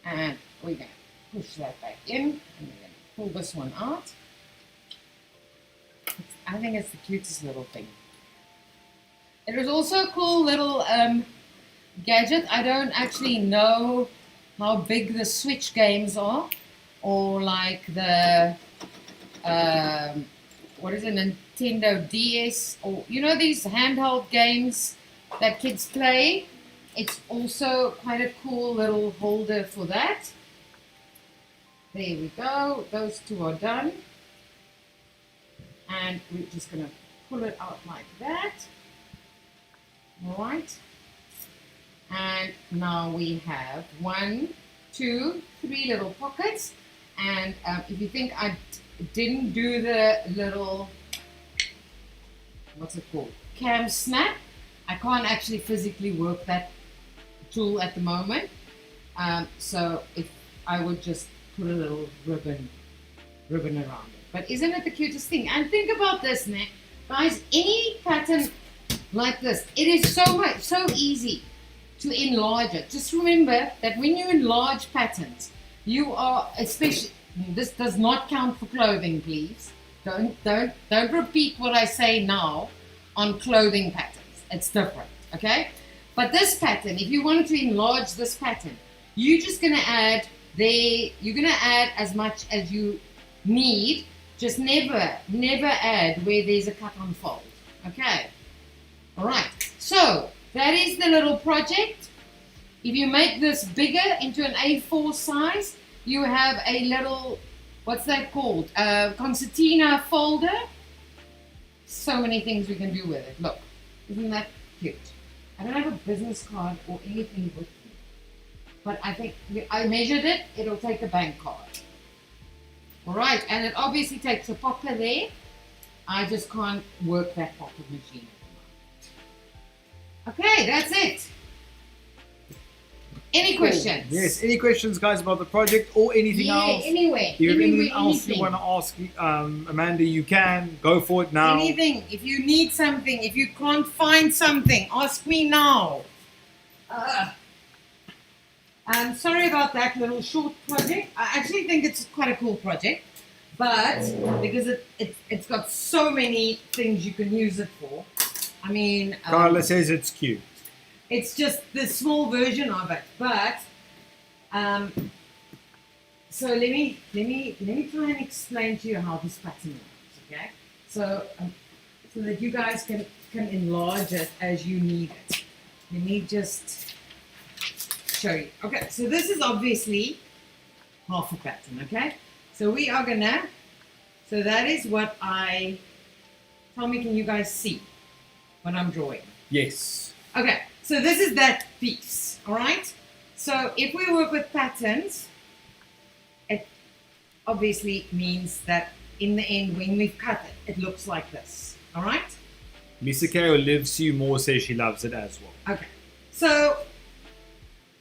And we're going to push that back in, and we're going to pull this one out. I think it's the cutest little thing. It was also a cool little gadget. I don't actually know how big the Switch games are, or like the what is it, Nintendo DS, or you know these handheld games that kids play. It's also quite a cool little holder for that. There we go. Those two are done. And we're just going to pull it out like that. All right. And now we have 1, 2, 3 little pockets. And if you think I didn't do the little, what's it called, cam snap, I can't actually physically work that tool at the moment. So if I would just put a little ribbon around it. But isn't it the cutest thing? And think about this, né? Guys, any pattern like this, it is so easy to enlarge it. Just remember that when you enlarge patterns, you are, especially, this does not count for clothing, please. Don't repeat what I say now on clothing patterns. It's different, okay? But this pattern, if you wanted to enlarge this pattern, you're just gonna add you're gonna add as much as you need. Just never add where there's a cut on fold, okay? All right, so that is the little project. If you make this bigger into an A4 size, you have a little, what's that called? Concertina folder. So many things we can do with it. Look, isn't that cute? I don't have a business card or anything with me, but I think I measured it. It'll take a bank card. All right, and it obviously takes a popper there. I just can't work that popper machine at the moment. Okay, that's it. Any questions? Yes, any questions, guys, about the project or anything else? Anyway. If you have anything else you want to ask Amanda, you can. Go for it now. Anything. If you need something, if you can't find something, ask me now. I'm sorry about that little short project. I actually think it's quite a cool project, but because it's got so many things you can use it for. I mean, Carla says it's cute. It's just the small version of it, but so let me try and explain to you how this pattern works, okay? So so that you guys can enlarge it as you need it. Let me just show you. Okay, so this is obviously half a pattern, okay? So we are gonna, so that is what tell me, can you guys see what I'm drawing? Yes. Okay, so this is that piece, all right? So if we work with patterns, it obviously means that in the end, when we've cut it, it looks like this, all right? 𝐓𝐈𝐌𝐄𝐓 says she loves it as well. Okay, so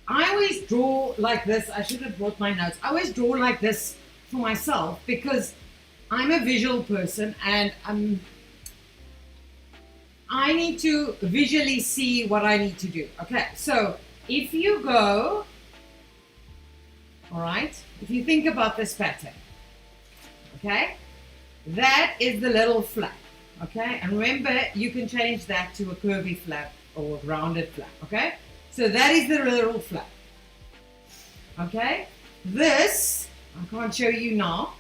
I always draw like this. I should have brought my notes. I always draw like this for myself because I'm a visual person and I need to visually see what I need to do. Okay, so if you go, all right, if you think about this pattern, okay, that is the little flap, okay, and remember you can change that to a curvy flap or a rounded flap, okay, so that is the little flap, okay. This, I can't show you now,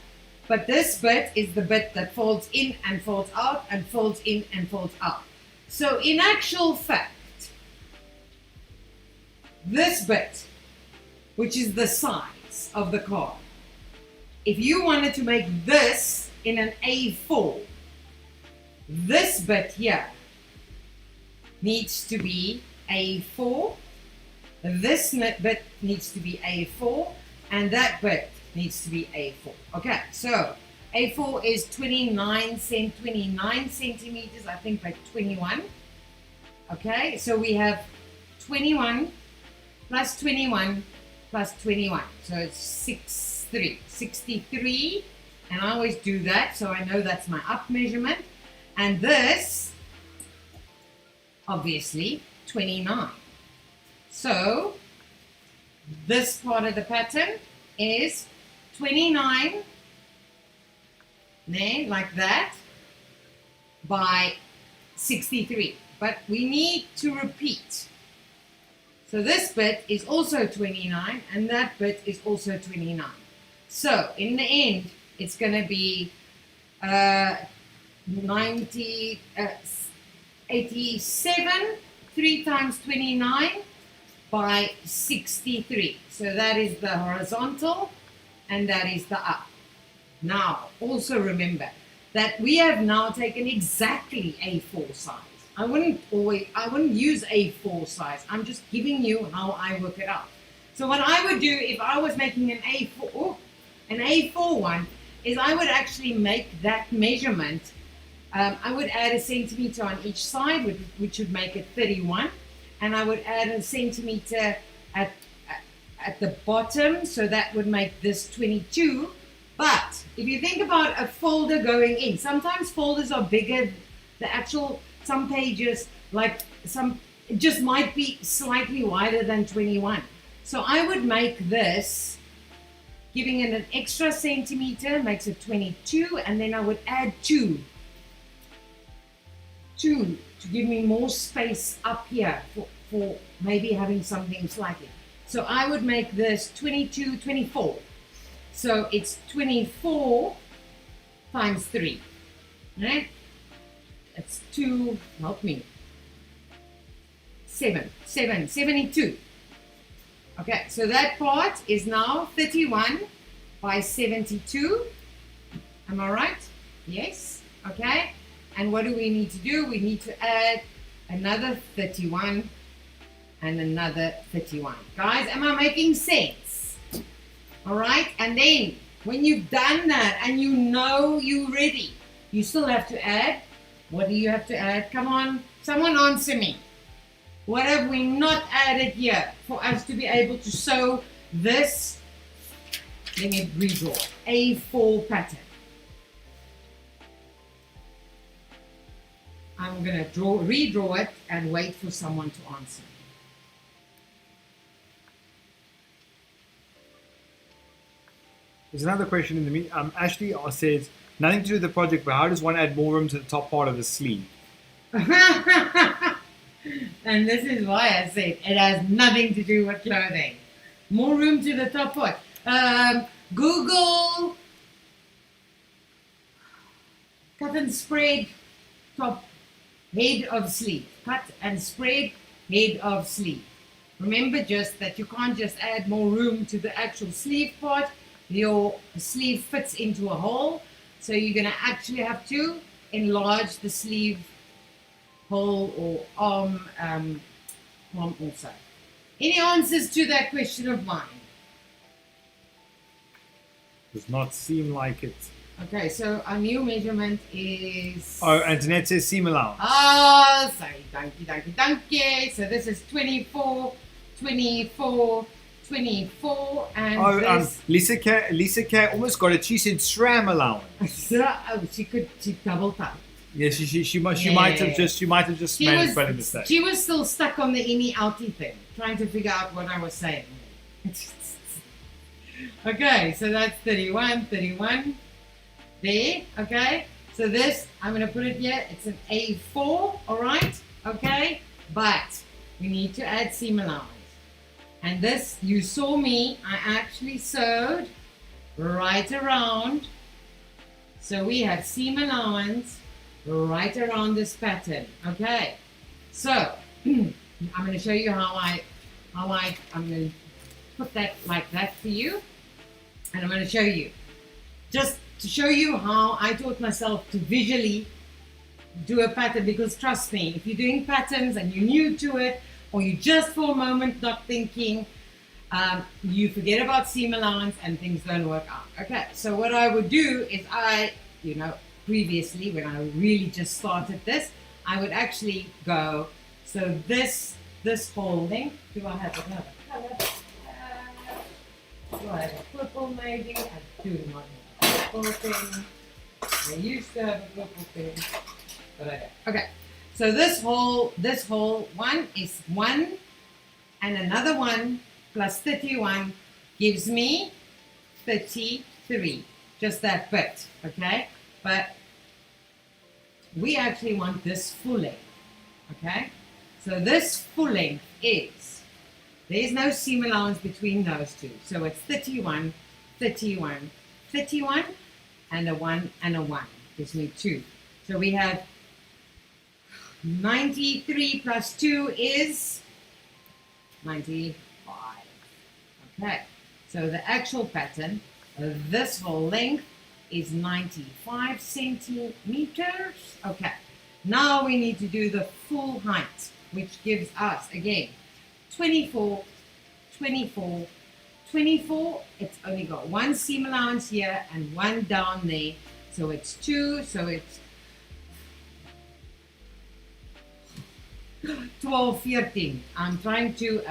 but this bit is the bit that folds in and folds out and folds in and folds out. So in actual fact, this bit, which is the size of the card, if you wanted to make this in an A4, this bit here needs to be A4, this bit needs to be A4, and that bit needs to be A4. Okay, so A4 is 29 centimeters, I think, by 21. Okay, so we have 21 plus 21 plus 21. So it's 63. And I always do that, so I know that's my up measurement. And this, obviously, 29. So this part of the pattern is 29, like that, by 63. But we need to repeat. So this bit is also 29, and that bit is also 29. So in the end, it's going to be 90, 87, 3 times 29 by 63. So that is the horizontal and that is the up. Now, also remember that we have now taken exactly A4 size. I wouldn't use A4 size. I'm just giving you how I work it out. So what I would do if I was making an A4 one is I would actually make that measurement. I would add a centimeter on each side, which would make it 31. And I would add a centimeter at the bottom, so that would make this 22. But if you think about a folder going in, sometimes folders are bigger. Some pages, it just might be slightly wider than 21. So I would make this, giving it an extra centimeter, makes it 22, and then I would add 2 to give me more space up here for maybe having something slightly. So I would make this 22, 24. So it's 24 times 3, right? That's 2, help me, 72. Okay, so that part is now 31 by 72. Am I right? Yes. Okay. And what do we need to do? We need to add another 31 and another 31. Guys, am I making sense? All right. And then when you've done that and you know you're ready, you still have to add. What do you have to add? Come on, someone answer me. What have we not added here for us to be able to sew this? Let me redraw. A4 pattern. I'm going to redraw it and wait for someone to answer. There's another question in the meet. Ashley says, nothing to do with the project, but how does one add more room to the top part of the sleeve? And this is why I said it has nothing to do with clothing. More room to the top part. Google cut and spread top head of sleeve. Cut and spread head of sleeve. Remember just that you can't just add more room to the actual sleeve part. Your sleeve fits into a hole. So you're going to actually have to enlarge the sleeve hole or arm also. Any answers to that question of mine? Does not seem like it. Okay, so our new measurement is... Oh, Antoinette says seam allowance. Ah, sorry, donkey. So this is 24, 24, 24, and this... Lisa K almost got it. She said SRAM allowance. She double tapped. Yeah, she might have just made a spelling mistake. She was still stuck on the 𝐓𝐈𝐊 thing, trying to figure out what I was saying. Okay, so that's 31 there. Okay, so this I'm going to put it here. It's an A4, all right. Okay, but we need to add seam allowance. And this, you saw me, I actually sewed right around. So we have seam allowance right around this pattern. Okay, so I'm going to show you how I'm going to put that like that for you. And I'm going to show you, just to show you how I taught myself to visually do a pattern, because trust me, if you're doing patterns and you're new to it, or you just for a moment not thinking, you forget about seam allowance and things don't work out. Okay, so what I would do is previously when I really just started this, I would actually go, so this holding, do I have another color? Do I have a purple maybe? I do not have a purple thing. I used to have a purple thing, but I don't. Okay, so this whole one is 1 and another 1 plus 31 gives me 33. Just that bit, okay? But we actually want this full length, okay? So this full length is, there's no seam allowance between those two. So it's 31, 31, 31, and a 1 and a 1. gives me 2. So we have 93 plus 2 is 95. Okay, so the actual pattern, this whole length is 95 centimeters. Okay, now we need to do the full height, which gives us, again, 24, 24, 24. It's only got one seam allowance here and one down there. So it's 2, so it's 12, 13. I'm trying to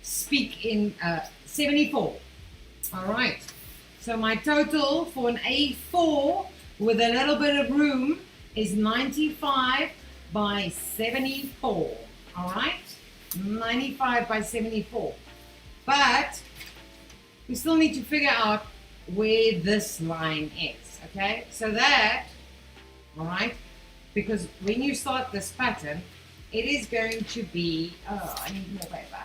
speak in 74. All right. So my total for an A4 with a little bit of room is 95 by 74. All right. 95 by 74. But we still need to figure out where this line is. Okay. So that, all right, because when you start this pattern, it is going to be, oh, I need more paper.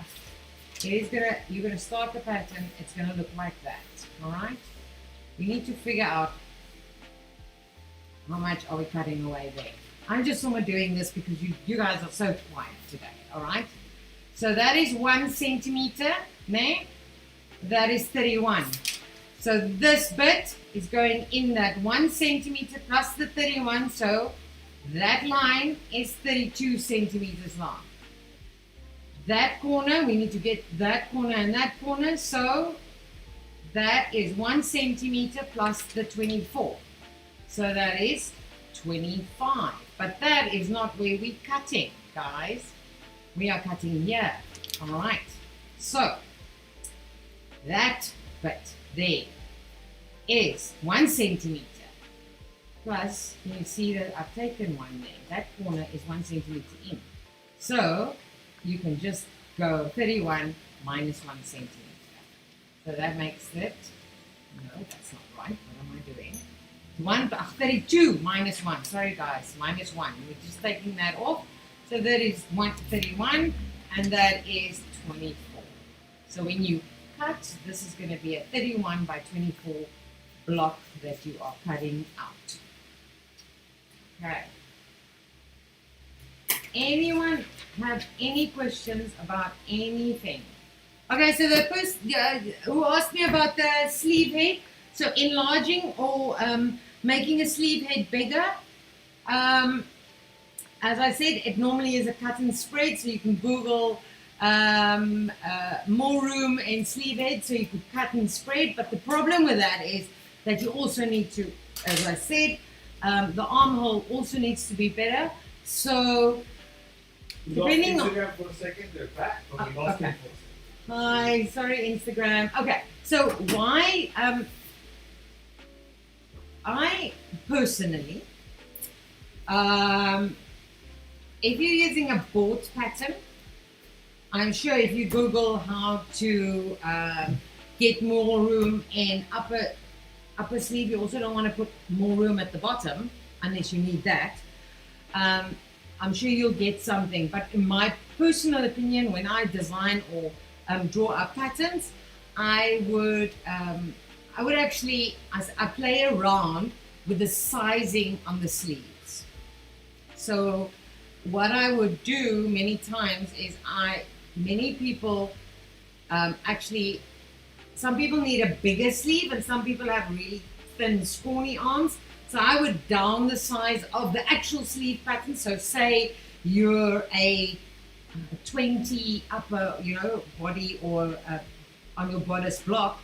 You're gonna start the pattern, it's gonna look like that, all right? We need to figure out how much are we cutting away there. I'm just sort of doing this because you guys are so quiet today, all right? So that is 1 centimeter, né? That is 31. So this bit is going in that 1 centimeter plus the 31, so that line is 32 centimeters long. That corner, we need to get that corner and that corner, so that is 1 centimeter plus the 24. So that is 25. But that is not where we're cutting, guys. We are cutting here. All right. So that bit there is 1 centimeter. Plus, you see that I've taken one there. That corner is 1 centimeter in. So, you can just go 31 minus 1 centimeter. So that makes it, no, that's not right. What am I doing? 32 minus 1. Sorry guys, minus 1. We're just taking that off. So that is 31 and that is 24. So when you cut, this is going to be a 31 by 24 block that you are cutting out. Okay. Anyone have any questions about anything? Okay, so the person who asked me about the sleeve head, so enlarging or making a sleeve head bigger, as I said, it normally is a cut and spread, so you can Google more room in sleeve head, so you could cut and spread, but the problem with that is that you also need to, as I said, the armhole also needs to be better. So, depending on. Instagram for a second, they're back. Okay. Hi, sorry, Instagram. Okay, so why? I personally, if you're using a board pattern, I'm sure if you Google how to get more room in upper sleeve, you also don't want to put more room at the bottom unless you need that. I'm sure you'll get something, but in my personal opinion, when I design or draw up patterns, I would actually I play around with the sizing on the sleeves. So what I would do many times is many people actually, some people need a bigger sleeve and some people have really thin, scrawny arms. So I would down the size of the actual sleeve pattern. So say you're a 20 upper, body or on your bodice block,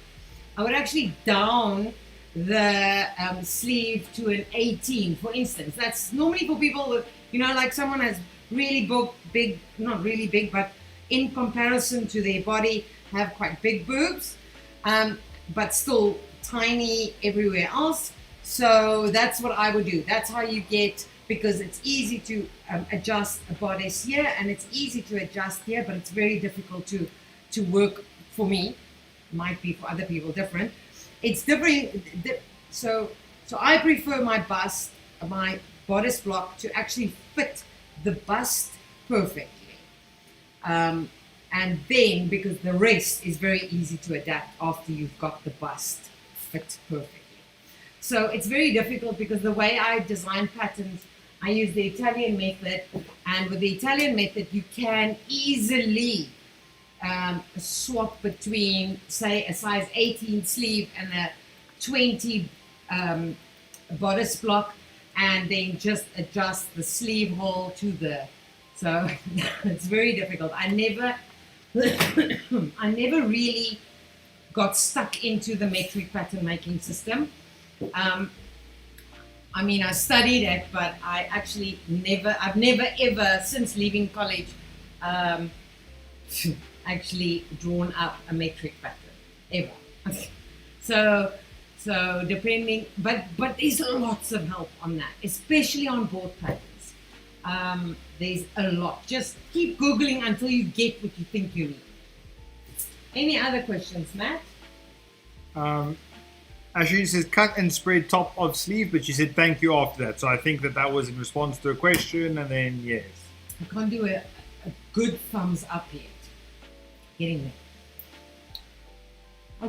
I would actually down the sleeve to an 18, for instance. That's normally for people with, like someone has really big, not really big, but in comparison to their body, have quite big boobs, but still tiny everywhere else. So that's what I would do. That's how you get, because it's easy to adjust a bodice here and it's easy to adjust here, but it's very difficult to work for me. Might be for other people different. It's different. So I prefer my bust, my bodice block to actually fit the bust perfectly. And then, because the rest is very easy to adapt after you've got the bust fit perfectly. So it's very difficult because the way I design patterns, I use the Italian method, and with the Italian method, you can easily swap between, say, a size 18 sleeve and a 20 bodice block, and then just adjust the sleeve hole to the. So it's very difficult. I never really got stuck into the metric pattern making system. I mean, I studied it, but I've never ever, since leaving college, actually drawn up a metric pattern, ever. So depending, but there's lots of help on that, especially on board patterns. There's a lot. Just keep Googling until you get what you think you need. Any other questions, Matt? Actually, it says cut and spread top of sleeve, but she said thank you after that. So I think that was in response to a question, and then yes. I can't do a good thumbs up yet. Getting there.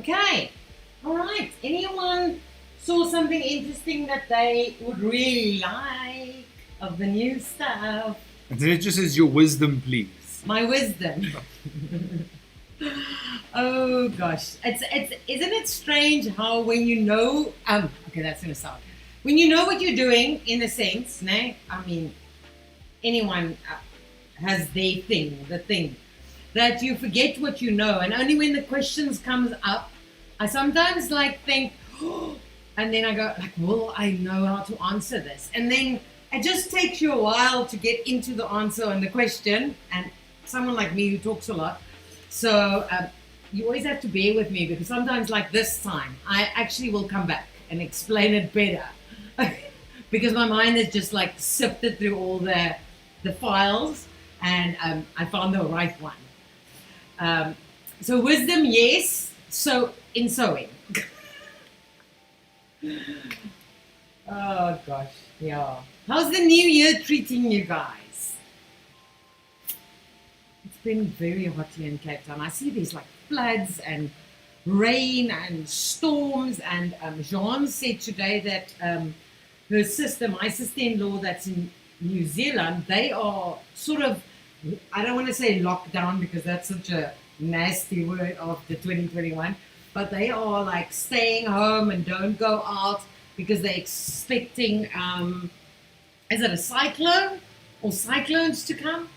Okay. All right. Anyone saw something interesting that they would really like of the new stuff? And then it just says your wisdom, please. My wisdom. Oh gosh, it's isn't it strange how when you know okay, that's gonna sound, when you know what you're doing, in a sense, I mean, anyone has their thing, the thing that you forget what you know, and only when the questions comes up, I sometimes like think, oh, and then I go like, well, I know how to answer this, and then it just takes you a while to get into the answer and the question, and someone like me who talks a lot. So you always have to bear with me, because sometimes, like this time, I actually will come back and explain it better because my mind is just like sifted through all the files, and I found the right one. So wisdom, yes. So in sewing. Oh gosh, yeah. How's the new year treating you guys? It's been very hot here in Cape Town. I see there's like floods and rain and storms, and Jean said today that her sister, my sister-in-law that's in New Zealand, they are sort of, I don't want to say lockdown because that's such a nasty word after 2021, but they are like staying home and don't go out because they're expecting, is it a cyclone or cyclones to come?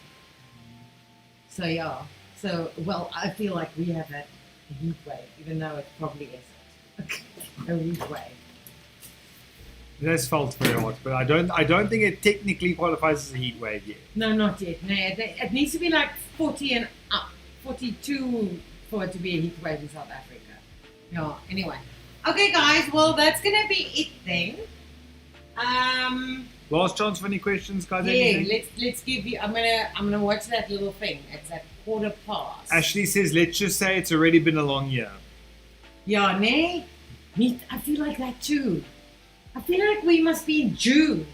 So yeah, so well, I feel like we have had a heat wave, even though it probably isn't a heat wave. It has felt very hot, but I don't think it technically qualifies as a heat wave yet. No, not yet. No, it needs to be like 40 and up, 42 for it to be a heat wave in South Africa. Yeah. Anyway, okay, guys. Well, that's gonna be it then. Last chance for any questions, guys. Yeah, anything? let's give you. I'm gonna watch that little thing. It's at 1:15. Ashley says, let's just say it's already been a long year. Yeah, nee. I feel like that too. I feel like we must be in June.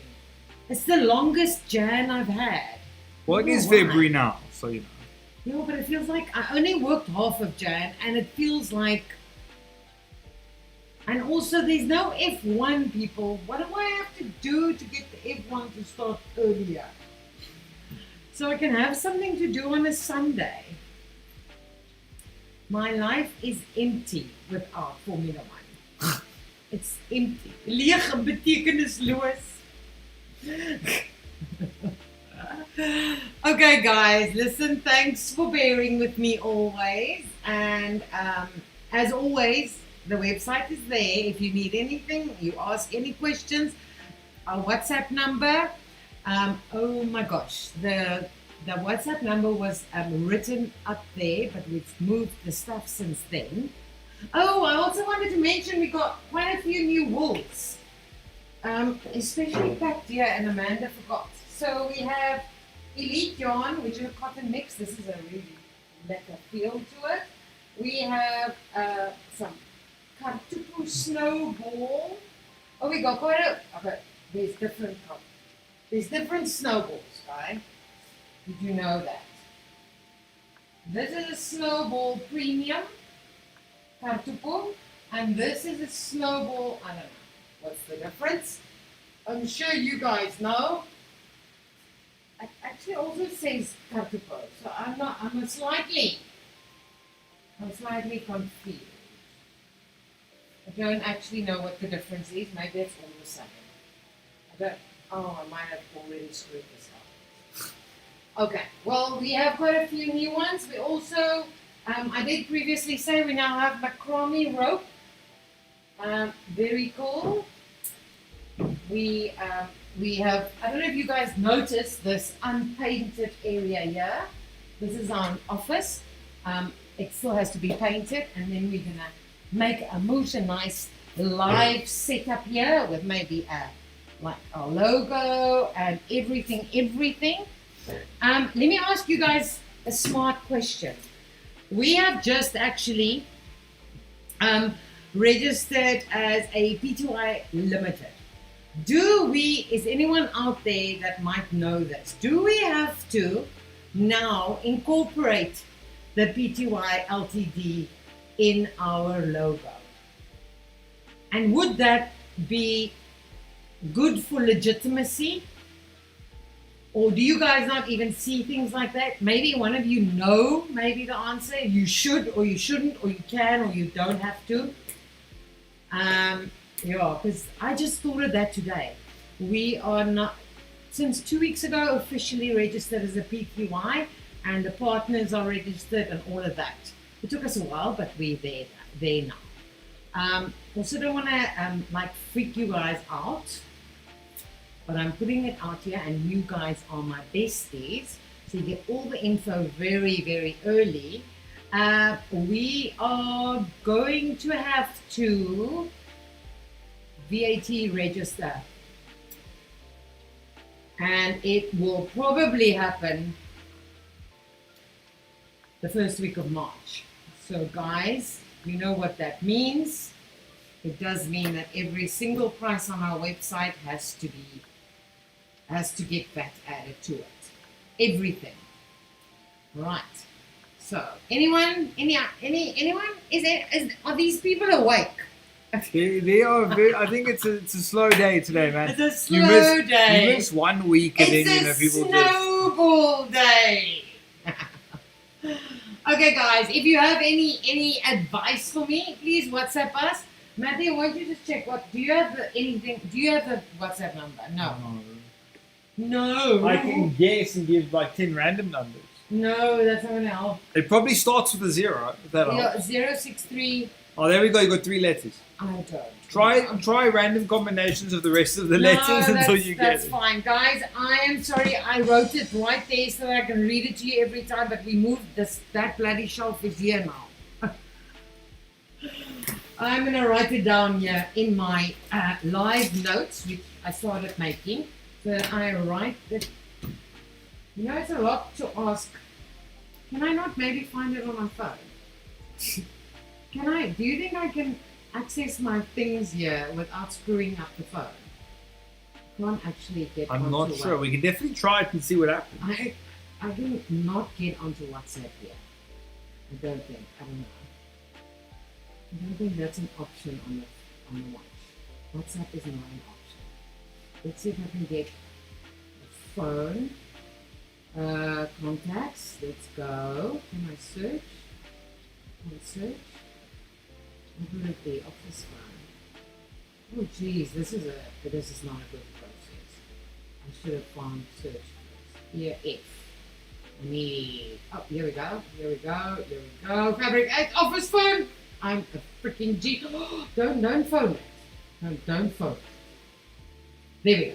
It's the longest Jan I've had. Well, it is February now, so you know. Yeah, but it feels like I only worked half of Jan, and it feels like. And also, there's no F1, people. What do I have to do to get the F1 to start earlier? So I can have something to do on a Sunday. My life is empty without Formula 1. It's empty. Leeg en betekenisloos. Okay, guys, listen, thanks for bearing with me always. And as always, the website is there. If you need anything, you ask any questions. Our WhatsApp number. Oh my gosh, the WhatsApp number was written up there, but we've moved the stuff since then. Oh, I also wanted to mention we got quite a few new wools, especially back here, and Amanda forgot. So we have Elite Yarn, which is a cotton mix. This is a really lekker feel to it. We have some Kartupu snowball. Oh, we got quite a. Okay, there's different colors. There's different snowballs, right? Did you know that? This is a snowball premium Kartupu, and this is a snowball. I don't know What's the difference? I'm sure you guys know. It actually also says 𝐂𝐑𝐄𝐓, so I'm slightly confused. I don't actually know what the difference is. Maybe it's all the same. I might have already screwed this up. Okay, well, we have quite a few new ones. We also, I did previously say we now have macrame rope. Very cool. We have, I don't know if you guys noticed this unpainted area here. This is our office. It still has to be painted, and then we're gonna make a nice live setup here with maybe like our logo and everything. Let me ask you guys a smart question. We have just actually registered as a PTY Limited. Is anyone out there that might know this? Do we have to now incorporate the PTY Ltd in our logo? And would that be good for legitimacy? Or do you guys not even see things like that? Maybe one of you know maybe the answer. You should or you shouldn't, or you can or you don't have to. Yeah, because I just thought of that today. We are not, since 2 weeks ago, officially registered as a PTY, and the partners are registered and all of that. It took us a while, but we're there now. Also don't want to like freak you guys out, but I'm putting it out here, and you guys are my besties, so you get all the info very, very early. We are going to have to VAT register, and it will probably happen the first week of March. So guys, you know what that means. It does mean that every single price on our website has to get VAT added to it. Everything. Right. So anyone? Are these people awake? They are very. I think it's a slow day today, man. It's a slow day. You miss 1 week, and it's then people snowball day. Okay, guys. If you have any advice for me, please WhatsApp us. Matthew, why don't you just check do you have the WhatsApp number? No. I can guess and give like 10 random numbers. No, that's not gonna help. It probably starts with a 0. If that helps. 063. Oh, there we go. You got 3 letters. I don't. Try random combinations of the rest of the letters until you get it. That's fine, guys. I am sorry. I wrote it right there so that I can read it to you every time. But we moved that bloody shelf is here now. I'm gonna write it down here in my live notes, which I started making. So I write it. You know, it's a lot to ask. Can I not maybe find it on my phone? Can I? Do you think I can access my things here without screwing up the phone? I can't actually get I'm not sure. We can definitely try it and see what happens. I will not get onto WhatsApp here. I don't think. I don't know. I don't think that's an option on the watch. WhatsApp is not an option. Let's see if I can get the phone. Contacts. Let's go. Can I search? Can I search? Open up the office phone. Oh geez, this is not a good process. I should have found search first. Here, F. I need. Oh, here we go. Fabric8 office phone. I'm a freaking G. Don't phone it. Don't phone it. There we go.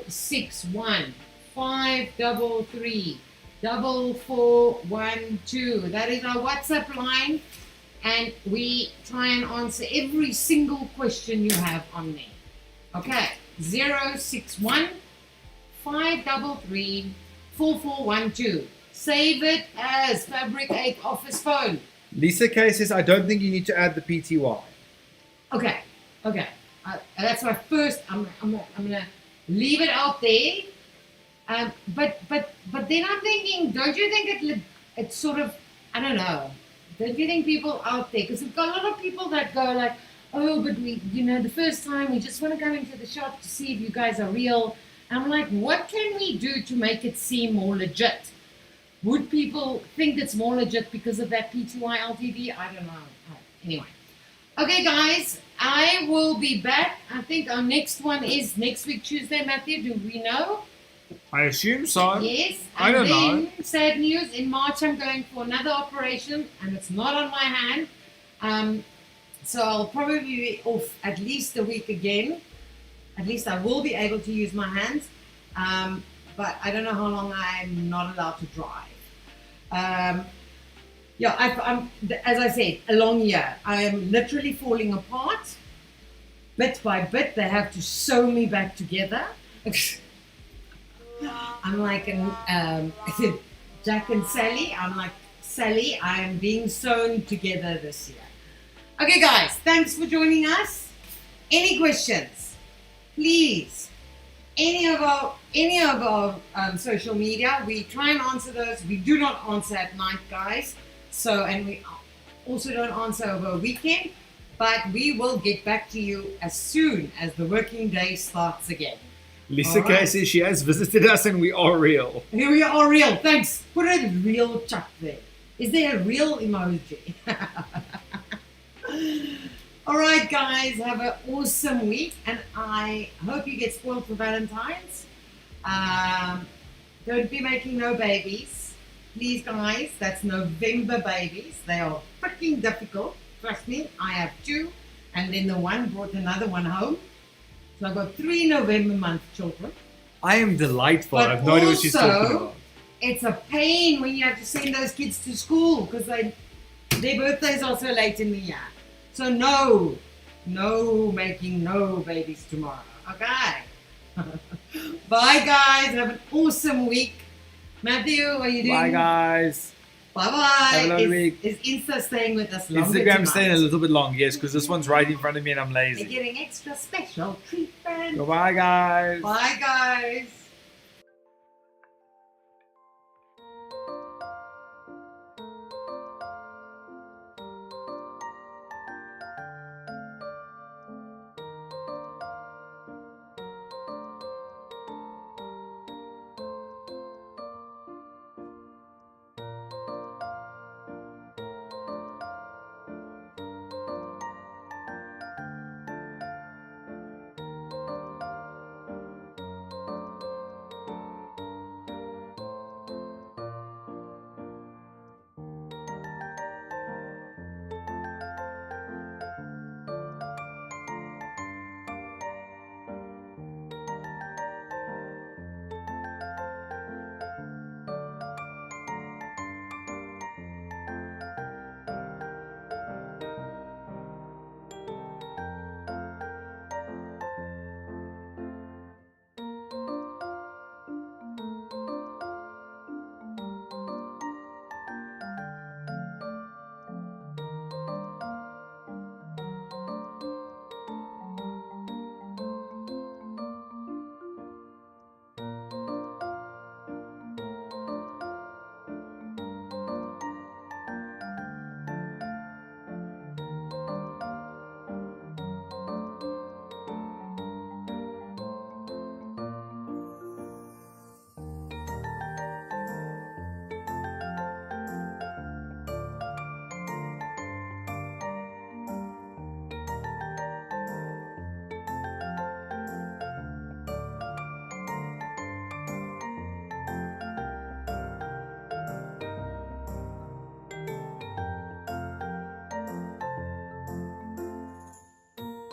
061 533 4412. That is our WhatsApp line, and we try and answer every single question you have on there. Okay, 061 533 4412. Save it as Fabric8 office phone. Lisa K says, I don't think you need to add the PTY. Okay. That's my first. I'm gonna leave it out there. But then I'm thinking, don't you think it's sort of, I don't know. Don't you think people out there, because we've got a lot of people that go like, oh, but we, the first time we just want to go into the shop to see if you guys are real. I'm like, what can we do to make it seem more legit? Would people think it's more legit because of that P2I LTV? I don't know. Anyway. Okay, guys, I will be back. I think our next one is next week, Tuesday, Matthew. Do we know? I assume so. Yes. I don't know. Sad news. In March, I'm going for another operation, and it's not on my hand. So I'll probably be off at least a week again. At least I will be able to use my hands. But I don't know how long I'm not allowed to drive. Yeah, I'm, as I said, a long year. I am literally falling apart. Bit by bit, they have to sew me back together. I'm like Jack and Sally. I'm like, Sally, I am being sewn together this year. Okay, guys, thanks for joining us. Any questions? Please, any of our social media, we try and answer those. We do not answer at night, guys. So, and we also don't answer over a weekend, but we will get back to you as soon as the working day starts again. 𝐓𝐈𝐌 says she has visited us and we are real. Here we are real. Thanks. Put a real chuck there. Is there a real emoji? All right, guys. Have an awesome week, and I hope you get spoiled for Valentine's. Don't be making no babies. Please, guys, that's November babies. They are freaking difficult. Trust me, I have 2, and then the one brought another one home. So I've got 3 November month children. I am delightful. But I have no idea what she's talking about. It's a pain when you have to send those kids to school because their birthdays are so late in the year. So no making no babies tomorrow. Okay. Bye, guys. Have an awesome week. Matthew, what are you doing? Bye, guys. Bye-bye. Have a lovely week. Is Insta staying with us longer Instagram's tonight? staying a little bit long, yes, because this one's right in front of me and I'm They're lazy. getting extra special treatment. Bye, guys. Bye, guys.